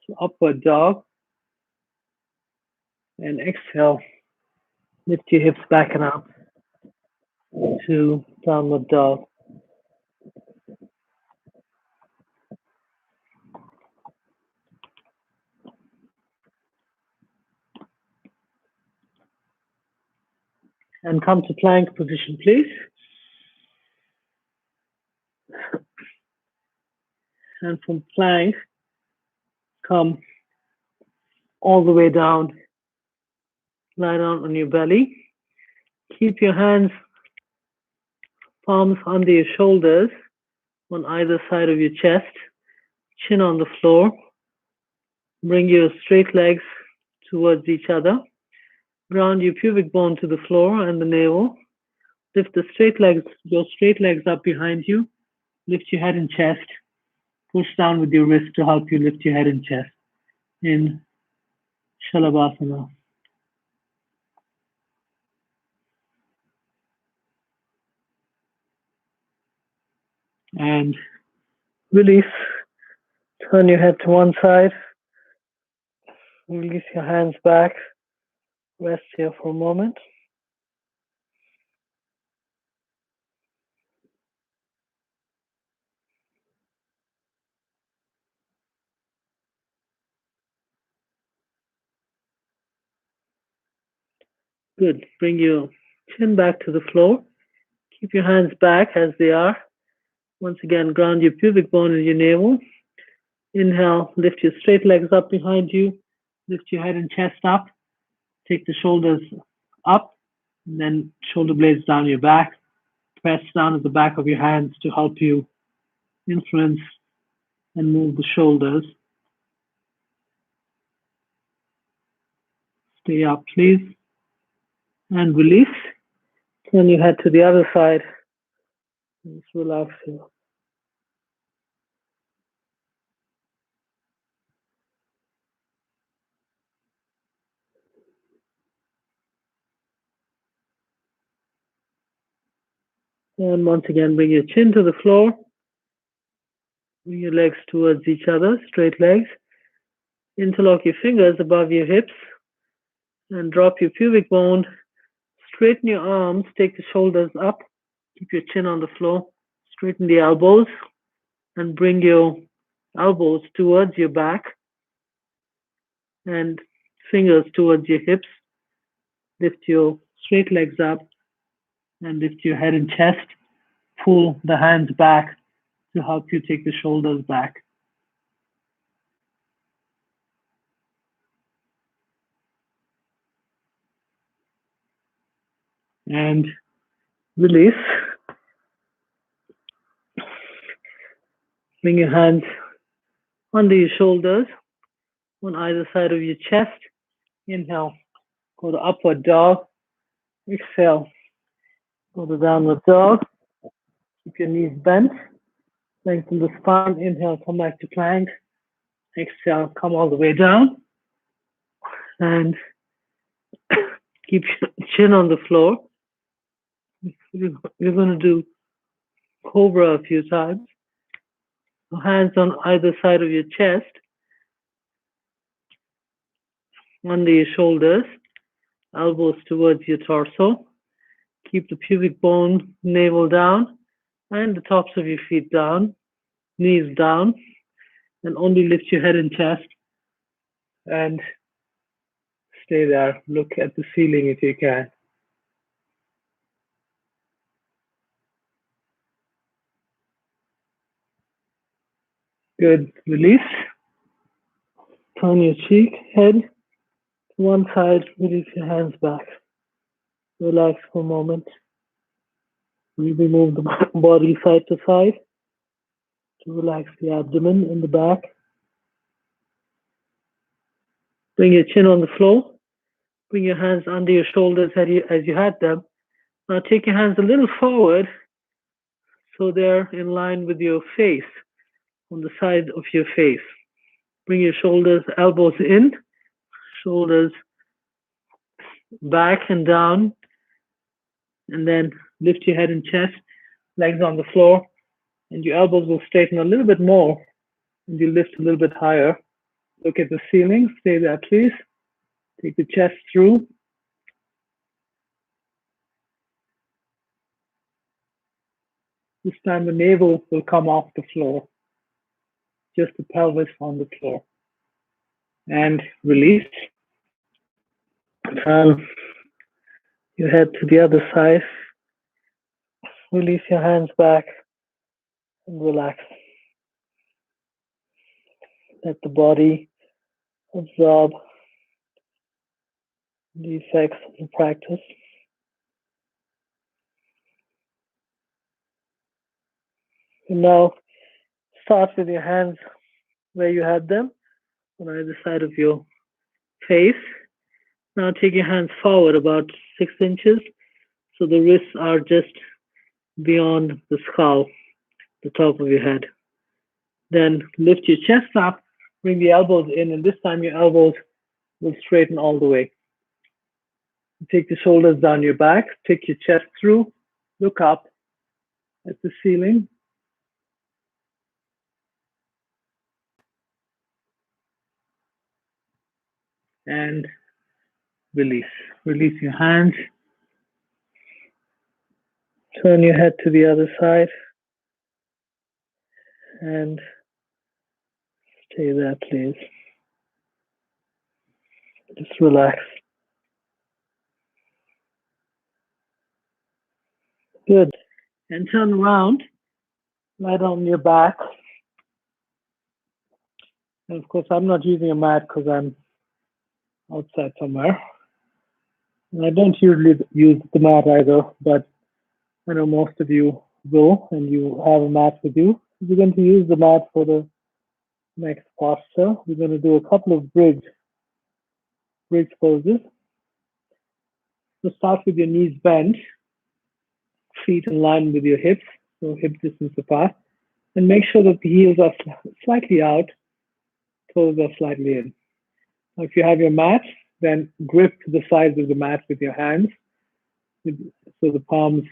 to upward dog. And exhale, lift your hips back and up to downward dog. And come to plank position, please. And from plank, come all the way down. Lie down on your belly. Keep your hands, palms under your shoulders on either side of your chest. Chin on the floor. Bring your straight legs towards each other. Ground your pubic bone to the floor and the navel. Lift the your straight legs up behind you. Lift your head and chest. Push down with your wrist to help you lift your head and chest in Shalabhasana. And release. Turn your head to one side. Release your hands back. Rest here for a moment. Good. Bring your chin back to the floor. Keep your hands back as they are. Once again, ground your pubic bone in your navel. Inhale, lift your straight legs up behind you. Lift your head and chest up. Take the shoulders up, and then shoulder blades down your back. Press down at the back of your hands to help you influence and move the shoulders. Stay up, please. And release. Turn your head to the other side. Just relax here. And once again, bring your chin to the floor. Bring your legs towards each other, straight legs. Interlock your fingers above your hips and drop your pubic bone. Straighten your arms, take the shoulders up. Keep your chin on the floor. Straighten the elbows and bring your elbows towards your back and fingers towards your hips. Lift your straight legs up and lift your head and chest. Pull the hands back to help you take the shoulders back. And release. Bring your hands under your shoulders on either side of your chest. Inhale, go to upward dog. Exhale, go to downward dog. Keep your knees bent. Lengthen the spine. Inhale, come back to plank. Exhale, come all the way down. And keep your chin on the floor. You're going to do cobra a few times. Hands on either side of your chest, under your shoulders, elbows towards your torso. Keep the pubic bone, navel down, and the tops of your feet down, knees down, and only lift your head and chest and stay there. Look at the ceiling if you can. Good. Release. Turn your head to one side. Release your hands back. Relax for a moment. Really move the body side to side to relax the abdomen in the back. Bring your chin on the floor. Bring your hands under your shoulders as you had them. Now take your hands a little forward so they're in line with your face, on the side of your face. Bring your shoulders, elbows in, shoulders back and down, and then lift your head and chest, legs on the floor, and your elbows will straighten a little bit more, and you lift a little bit higher. Look at the ceiling, stay there please. Take the chest through. This time the navel will come off the floor, just the pelvis on the floor. And release. Turn your head to the other side. Release your hands back and relax. Let the body absorb the effects of the practice. And now start with your hands where you had them, on either side of your face. Now take your hands forward about 6 inches, so the wrists are just beyond the skull, the top of your head. Then lift your chest up, bring the elbows in, and this time your elbows will straighten all the way. Take the shoulders down your back, take your chest through, look up at the ceiling. And release. Release your hands. Turn your head to the other side. And stay there, please. Just relax. Good. And turn around. Lie down on your back. And of course, I'm not using a mat because I'm outside somewhere. And I don't usually use the mat either, but I know most of you will, and you have a mat with you. We're going to use the mat for the next posture. We're going to do a couple of bridge poses. So start with your knees bent, feet in line with your hips, so hip distance apart, and make sure that the heels are slightly out, toes are slightly in. Now, if you have your mat, then grip the sides of the mat with your hands, so the palms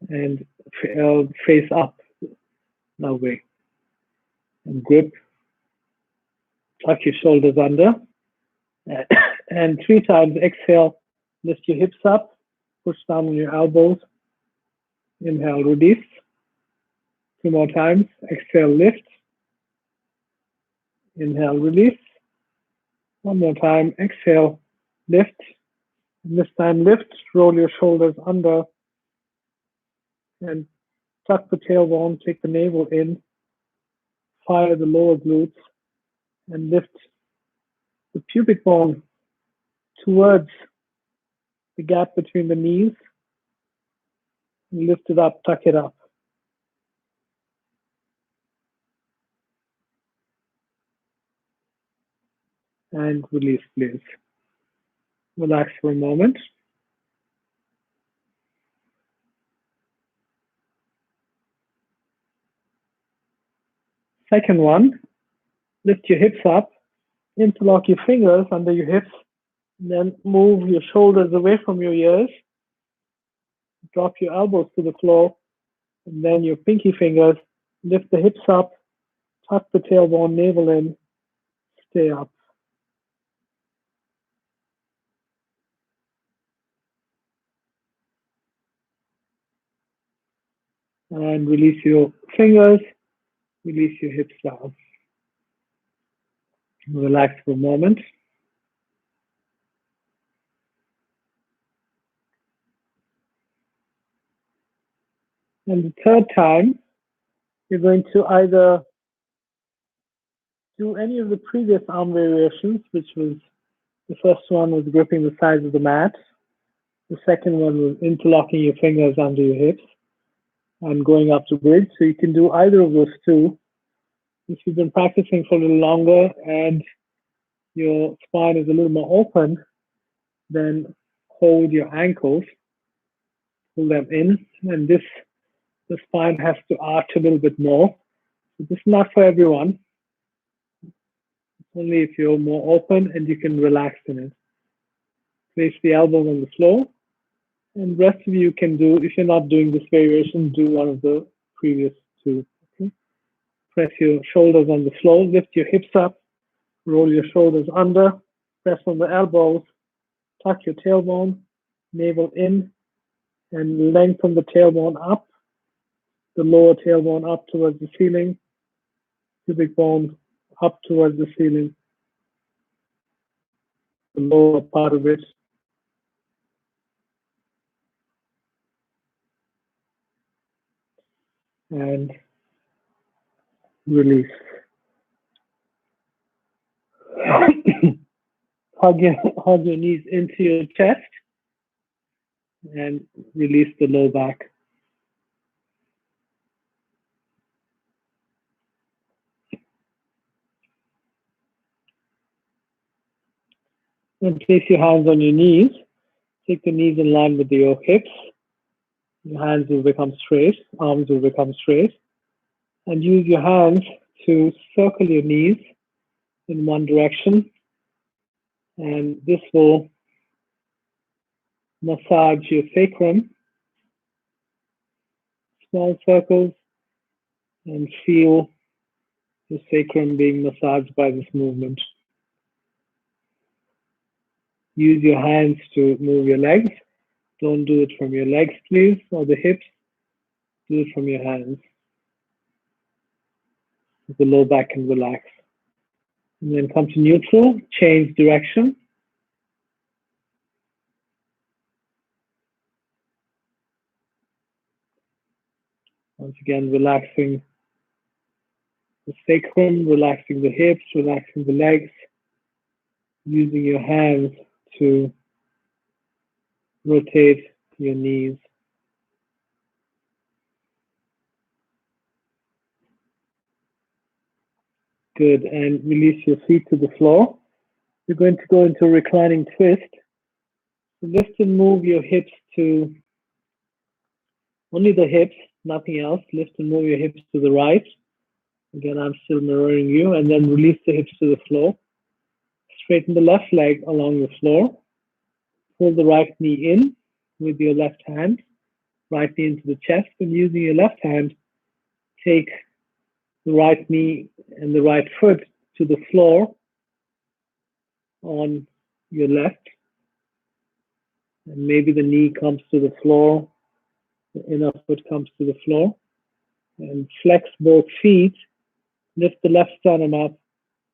and face up that way. And grip, tuck your shoulders under, and 3 times exhale, lift your hips up, push down on your elbows, inhale, release. 2 more times, exhale, lift, inhale, release. 1 more time, exhale, lift. And this time lift, roll your shoulders under, and tuck the tailbone, take the navel in, fire the lower glutes, and lift the pubic bone towards the gap between the knees. And lift it up, tuck it up. And release, please. Relax for a moment. Second one, lift your hips up, interlock your fingers under your hips, and then move your shoulders away from your ears. Drop your elbows to the floor, and then your pinky fingers, lift the hips up, tuck the tailbone, navel in, stay up. And release your fingers, release your hips down. Relax for a moment. And the third time, you're going to either do any of the previous arm variations, which was the first one was gripping the sides of the mat. The second one was interlocking your fingers under your hips and going up to bridge. So you can do either of those two. If you've been practicing for a little longer and your spine is a little more open, then hold your ankles, pull them in, and the spine has to arch a little bit more. So this is not for everyone. It's only if you're more open and you can relax in it. Place the elbows on the floor, and the rest of you can do, if you're not doing this variation, do one of the previous two. Okay? Press your shoulders on the floor, lift your hips up, roll your shoulders under, press on the elbows, tuck your tailbone, navel in, and lengthen the tailbone up, the lower tailbone up towards the ceiling, pubic bone up towards the ceiling, the lower part of it. And release. hug your knees into your chest and release the low back. And place your hands on your knees. Take the knees in line with your hips. Your hands will become straight, arms will become straight. And use your hands to circle your knees in one direction. And this will massage your sacrum, small circles, and feel the sacrum being massaged by this movement. Use your hands to move your legs. Don't do it from your legs, please, or the hips. Do it from your hands. The low back can relax. And then come to neutral, change direction. Once again, relaxing the sacrum, relaxing the hips, relaxing the legs, using your hands to rotate your knees. Good, and release your feet to the floor. You're going to go into a reclining twist. So lift and move your hips to only the hips, nothing else. Lift and move your hips to the right. Again, I'm still mirroring you, and then release the hips to the floor. Straighten the left leg along the floor. Pull the right knee in with your left hand, right knee into the chest, and using your left hand, take the right knee and the right foot to the floor on your left. And maybe the knee comes to the floor, the inner foot comes to the floor. And flex both feet, lift the left sternum up,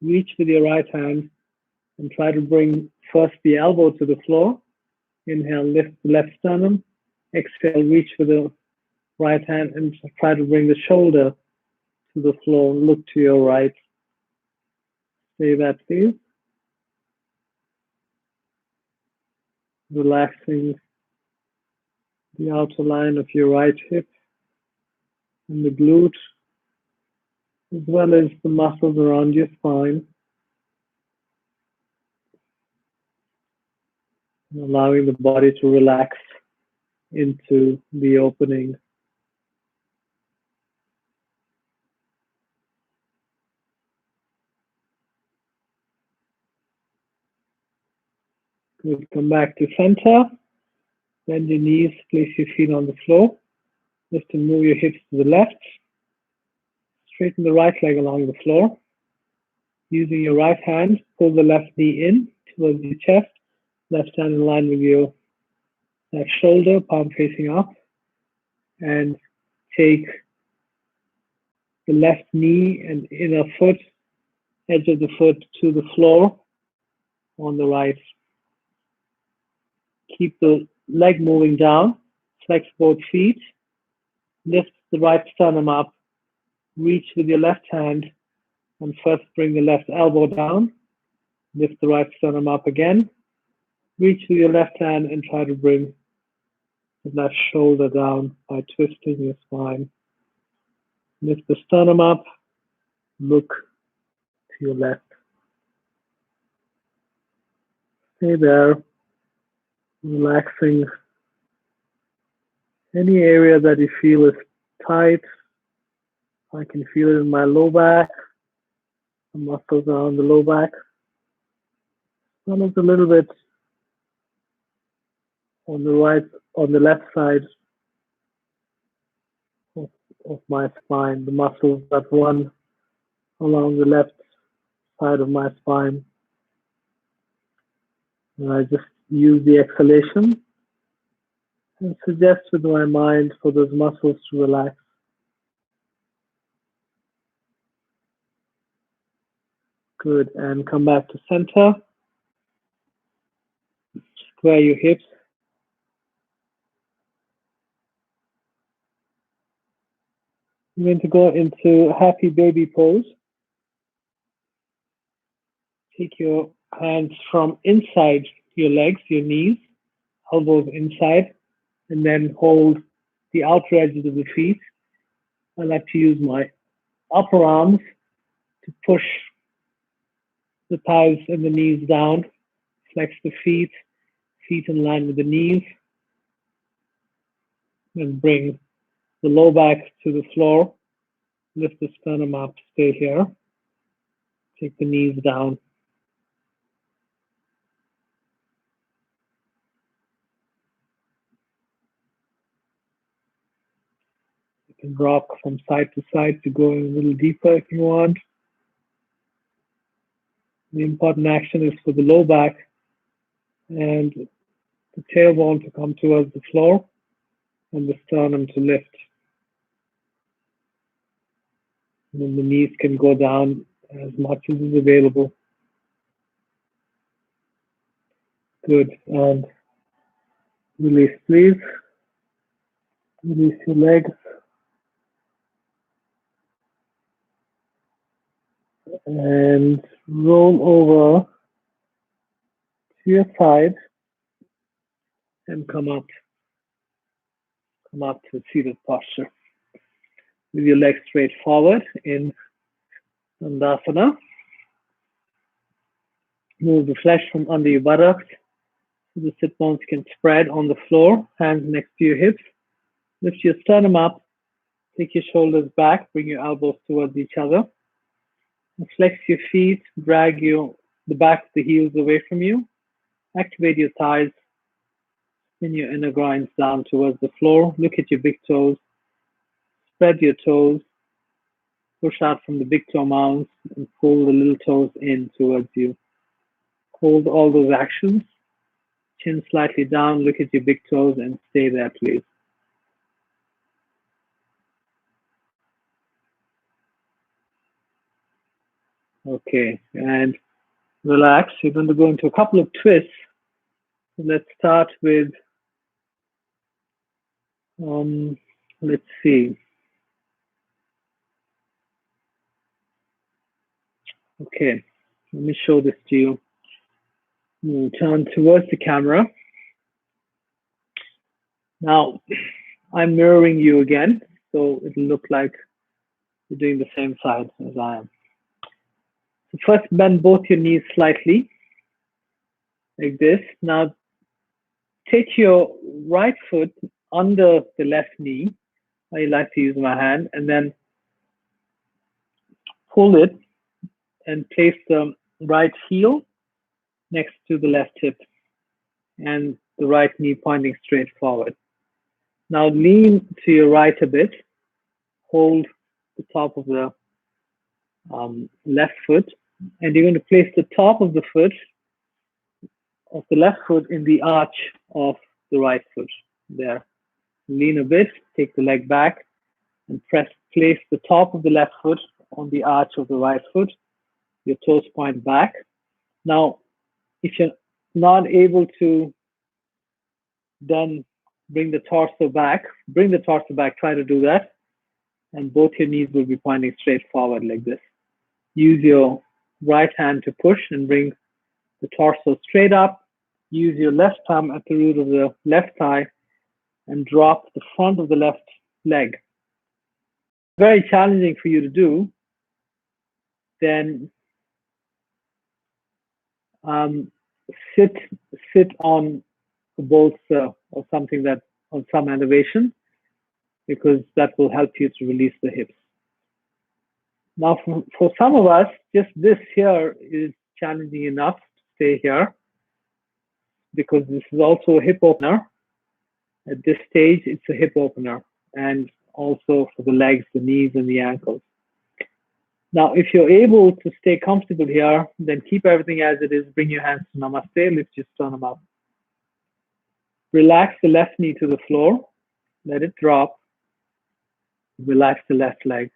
reach with your right hand, and try to bring first the elbow to the floor. Inhale, lift the left sternum. Exhale, reach with the right hand and try to bring the shoulder to the floor. Look to your right. Say that, please. Relaxing the outer line of your right hip and the glute, as well as the muscles around your spine. And allowing the body to relax into the opening. Good. Come back to center. Bend your knees, place your feet on the floor. Lift and move your hips to the left. Straighten the right leg along the floor. Using your right hand, pull the left knee in towards your chest. Left hand in line with your left shoulder, palm facing up. And take the left knee and inner foot, edge of the foot to the floor on the right. Keep the leg moving down, flex both feet, lift the right sternum up, reach with your left hand, and first bring the left elbow down, lift the right sternum up again, reach with your left hand and try to bring the left shoulder down by twisting your spine. Lift the sternum up, look to your left. Stay there, relaxing any area that you feel is tight. I can feel it in my low back, the muscles around the low back. Some of a little bit on the left side of my spine, the muscles that run along the left side of my spine. And I just use the exhalation and suggest with my mind for those muscles to relax. Good, and come back to center. Square your hips. You're going to go into happy baby pose. Take your hands from inside your legs, your knees, elbows inside, and then hold the outer edges of the feet. I like to use my upper arms to push the thighs and the knees down, flex the feet in line with the knees, and bring the low back to the floor. Lift the sternum up, stay here. Take the knees down. You can rock from side to side to go in a little deeper if you want. The important action is for the low back and the tailbone to come towards the floor and the sternum to lift. And then the knees can go down as much as is available. Good, and release, please. Release your legs. And roll over to your side and come up to seated posture. With your legs straight forward in Dandasana. Move the flesh from under your buttocks so the sit bones can spread on the floor, hands next to your hips. Lift your sternum up, take your shoulders back, bring your elbows towards each other. And flex your feet, drag the back of the heels away from you. Activate your thighs, spin your inner groins down towards the floor. Look at your big toes, spread your toes, push out from the big toe mounds and pull the little toes in towards you. Hold all those actions. Chin slightly down, look at your big toes and stay there, please. Okay, and relax. You're going to go into a couple of twists. So let's start with, let's see. Okay, let me show this to you. We'll turn towards the camera. Now, I'm mirroring you again, so it'll look like you're doing the same side as I am. So first, bend both your knees slightly, like this. Now, take your right foot under the left knee. I like to use my hand, and then pull it and place the right heel next to the left hip and the right knee pointing straight forward. Now lean to your right a bit, hold the top of the left foot, and you're going to place the top of the left foot in the arch of the right foot. There. Lean a bit, take the leg back, and place the top of the left foot on the arch of the right foot. Your toes point back. Now, if you're not able to then bring the torso back, try to do that. And both your knees will be pointing straight forward like this. Use your right hand to push and bring the torso straight up. Use your left thumb at the root of the left thigh and drop the front of the left leg. Very challenging for you to do. Then sit on a bolster or something that on some elevation, because that will help you to release the hips. Now, for some of us, just this here is challenging enough to stay here, because this is also a hip opener. At this stage, it's a hip opener, and also for the legs, the knees, and the ankles. Now, if you're able to stay comfortable here, then keep everything as it is. Bring your hands to Namaste. Lift your sternum up. Relax the left knee to the floor. Let it drop. Relax the left leg.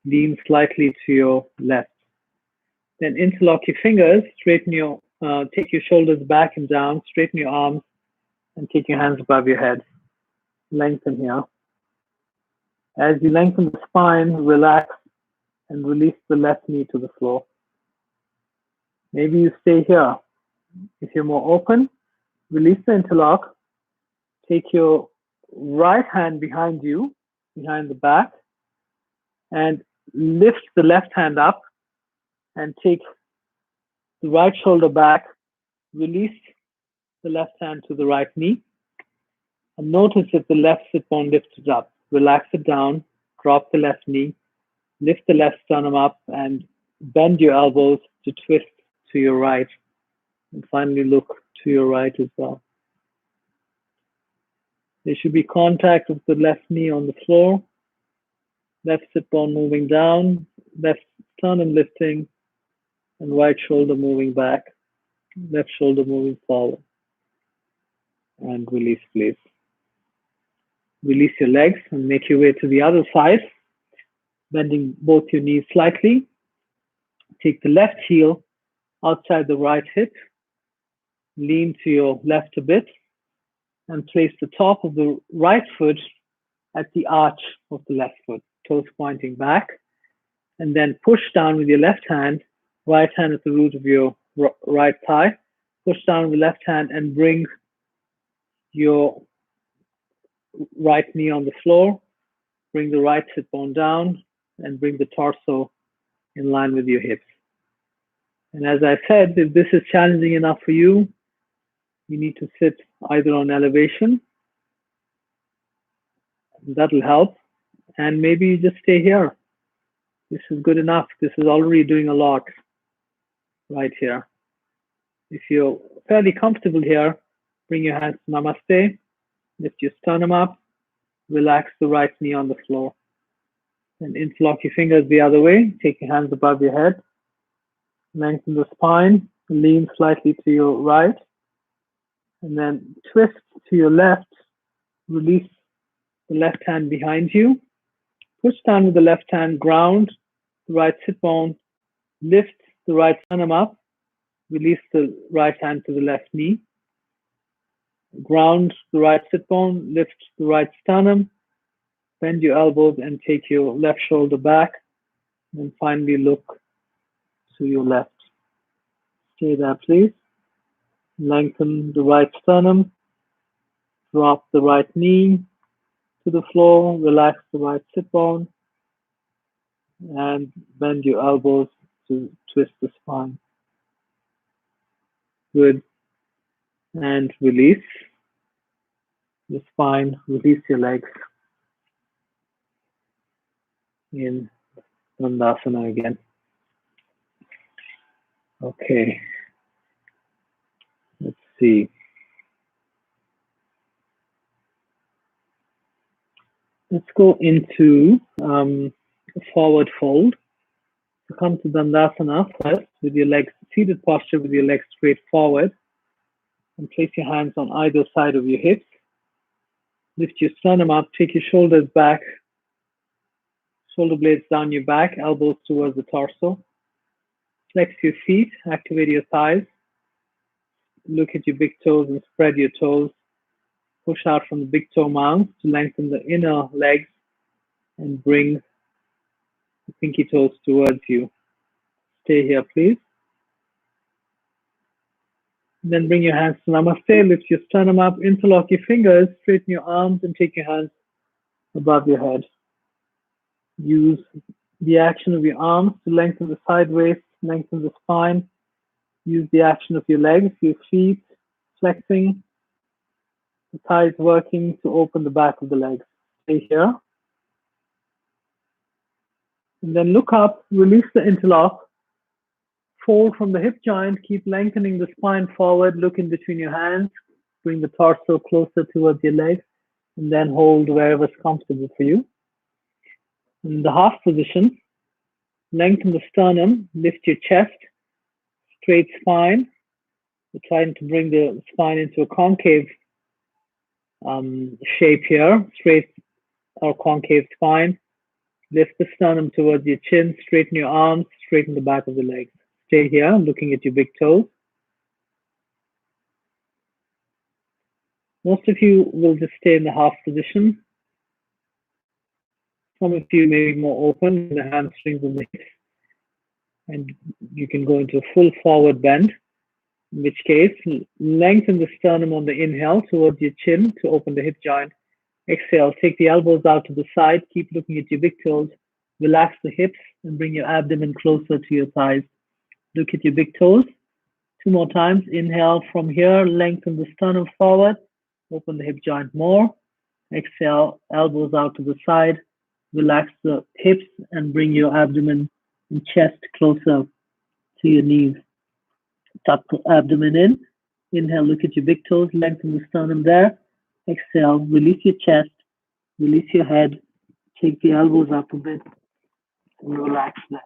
Lean slightly to your left. Then interlock your fingers. Straighten your, take your shoulders back and down. Straighten your arms and take your hands above your head. Lengthen here. As you lengthen the spine, relax and release the left knee to the floor. Maybe you stay here. If you're more open, release the interlock. Take your right hand behind you, behind the back, and lift the left hand up and take the right shoulder back. Release the left hand to the right knee. And notice if the left sit bone lifted up. Relax it down, drop the left knee, lift the left sternum up, and bend your elbows to twist to your right. And finally look to your right as well. There should be contact with the left knee on the floor, left sit bone moving down, left sternum lifting, and right shoulder moving back, left shoulder moving forward. And release, please. Release your legs and make your way to the other side, bending both your knees slightly. Take the left heel outside the right hip, lean to your left a bit, and place the top of the right foot at the arch of the left foot, toes pointing back, and then push down with your left hand, right hand at the root of your right thigh, push down with the left hand and bring your right knee on the floor, bring the right sit bone down, and bring the torso in line with your hips. And as I said, if this is challenging enough for you, you need to sit either on elevation, that'll help, and maybe you just stay here. This is good enough. This is already doing a lot right here. If you're fairly comfortable here, bring your hands to Namaste, lift your sternum up, relax the right knee on the floor, and interlock your fingers the other way. Take your hands above your head, lengthen the spine, lean slightly to your right, and then twist to your left. Release the left hand behind you. Push down with the left hand, ground the right sit bone, lift the right sternum up, release the right hand to the left knee. Ground the right sit bone, lift the right sternum, bend your elbows and take your left shoulder back, and finally look to your left. Stay there, please. Lengthen the right sternum, drop the right knee to the floor, relax the right sit bone, and bend your elbows to twist the spine. Good. And release the spine, release your legs in Dandasana again. Okay. Let's see. Let's go into a forward fold. So come to Dandasana first with your legs, seated posture with your legs straight forward, and place your hands on either side of your hips. Lift your sternum up, take your shoulders back, Shoulder blades down your back, elbows towards the torso. Flex your feet, activate your thighs. Look at your big toes and spread your toes. Push out from the big toe mounds to lengthen the inner legs and bring the pinky toes towards you. Stay here, please. Then bring your hands to Namaste. Lift your sternum up, interlock your fingers, straighten your arms, and take your hands above your head. Use the action of your arms to lengthen the side waist, lengthen the spine. Use the action of your legs, your feet flexing, the thighs working to open the back of the legs. Stay here. And then look up, release the interlock, fold from the hip joint, keep lengthening the spine forward, look in between your hands, bring the torso closer towards your legs, and then hold wherever is comfortable for you. In the half position, lengthen the sternum, lift your chest, straight spine. We're trying to bring the spine into a concave shape here, straight or concave spine. Lift the sternum towards your chin, straighten your arms, straighten the back of the legs. Stay here, looking at your big toes. Most of you will just stay in the half position. Some of you may be more open in the hamstrings and the hips, and you can go into a full forward bend, in which case, lengthen the sternum on the inhale towards your chin to open the hip joint. Exhale, take the elbows out to the side, keep looking at your big toes, relax the hips, and bring your abdomen closer to your thighs. Look at your big toes. 2 more times. Inhale from here, lengthen the sternum forward, open the hip joint more. Exhale, elbows out to the side, relax the hips, and bring your abdomen and chest closer to your knees. Tuck the abdomen in. Inhale, look at your big toes, lengthen the sternum there. Exhale, release your chest, release your head, take the elbows up a bit, and relax there.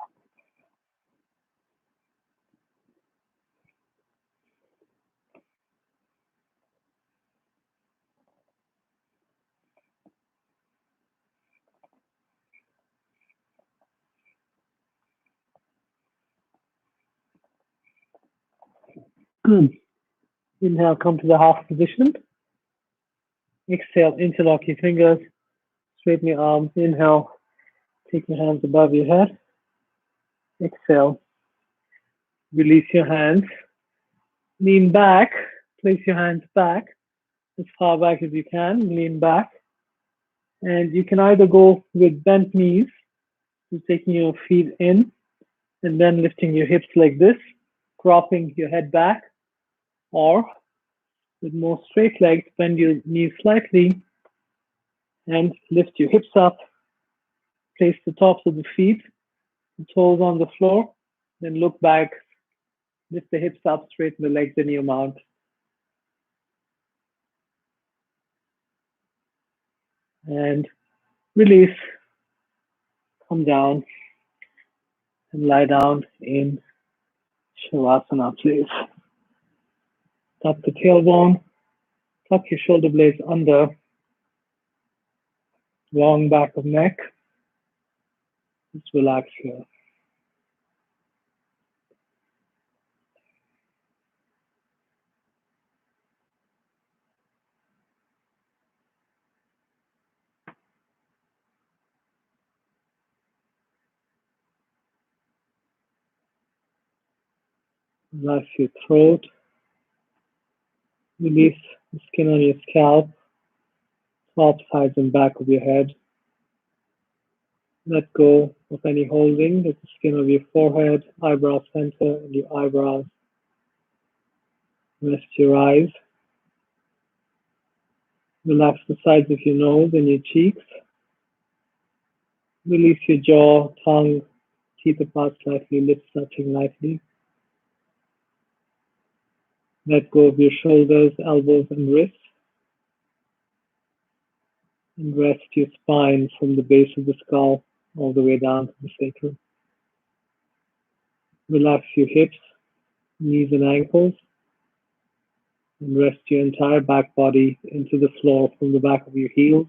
Good. Inhale, come to the half position. Exhale, interlock your fingers, straighten your arms. Inhale, take your hands above your head. Exhale, release your hands. Lean back, place your hands back, as far back as you can, lean back. And you can either go with bent knees, so taking your feet in, and then lifting your hips like this, dropping your head back, or with more straight legs, bend your knees slightly and lift your hips up, place the tops of the feet, the toes on the floor, then look back, lift the hips up, straighten the legs in your mount. And release, come down and lie down in Shavasana, please. Tuck the tailbone, tuck your shoulder blades under, long back of neck. Just relax here. Relax your throat. Release the skin on your scalp, top, sides, and back of your head. Let go of any holding with the skin of your forehead, eyebrow center, and your eyebrows. Rest your eyes. Relax the sides of your nose and your cheeks. Release your jaw, tongue, teeth apart slightly, lips touching lightly. Let go of your shoulders, elbows, and wrists. And rest your spine from the base of the skull all the way down to the sacrum. Relax your hips, knees, and ankles. And rest your entire back body into the floor from the back of your heels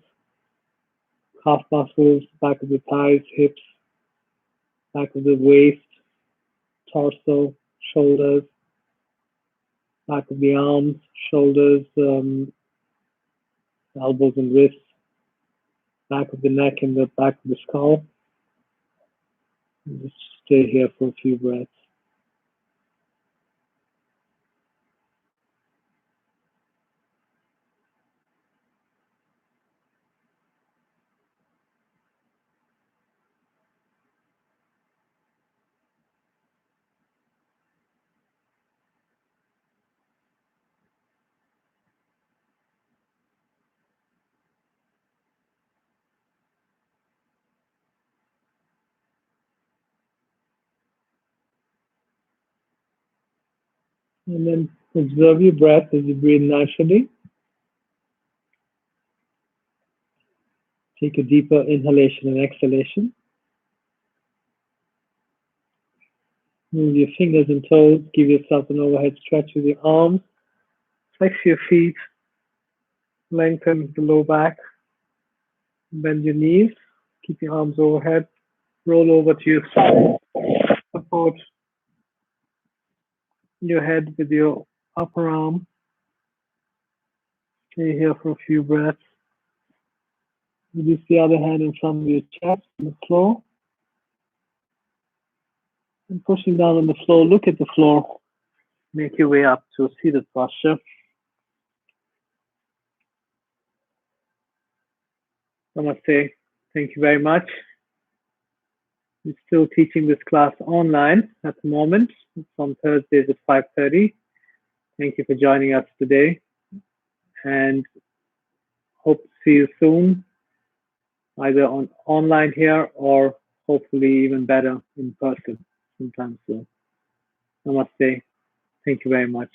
calf muscles, back of the thighs, hips, back of the waist, torso, shoulders, back of the arms, shoulders, elbows and wrists, back of the neck and the back of the skull. And just stay here for a few breaths. And then observe your breath as you breathe naturally. Take a deeper inhalation and exhalation. Move your fingers and toes. Give yourself an overhead stretch with your arms. Flex your feet. Lengthen the low back. Bend your knees. Keep your arms overhead. Roll over to your side. Support your head with your upper arm. Stay here for a few breaths. Release the other hand in front of your chest on the floor. And pushing down on the floor, look at the floor. Make your way up to a seated posture. Namaste. Thank you very much. I'm still teaching this class online at the moment. It's on Thursdays at 5:30. Thank you for joining us today. And hope to see you soon, either online here or hopefully even better in person sometime soon. Namaste. Thank you very much.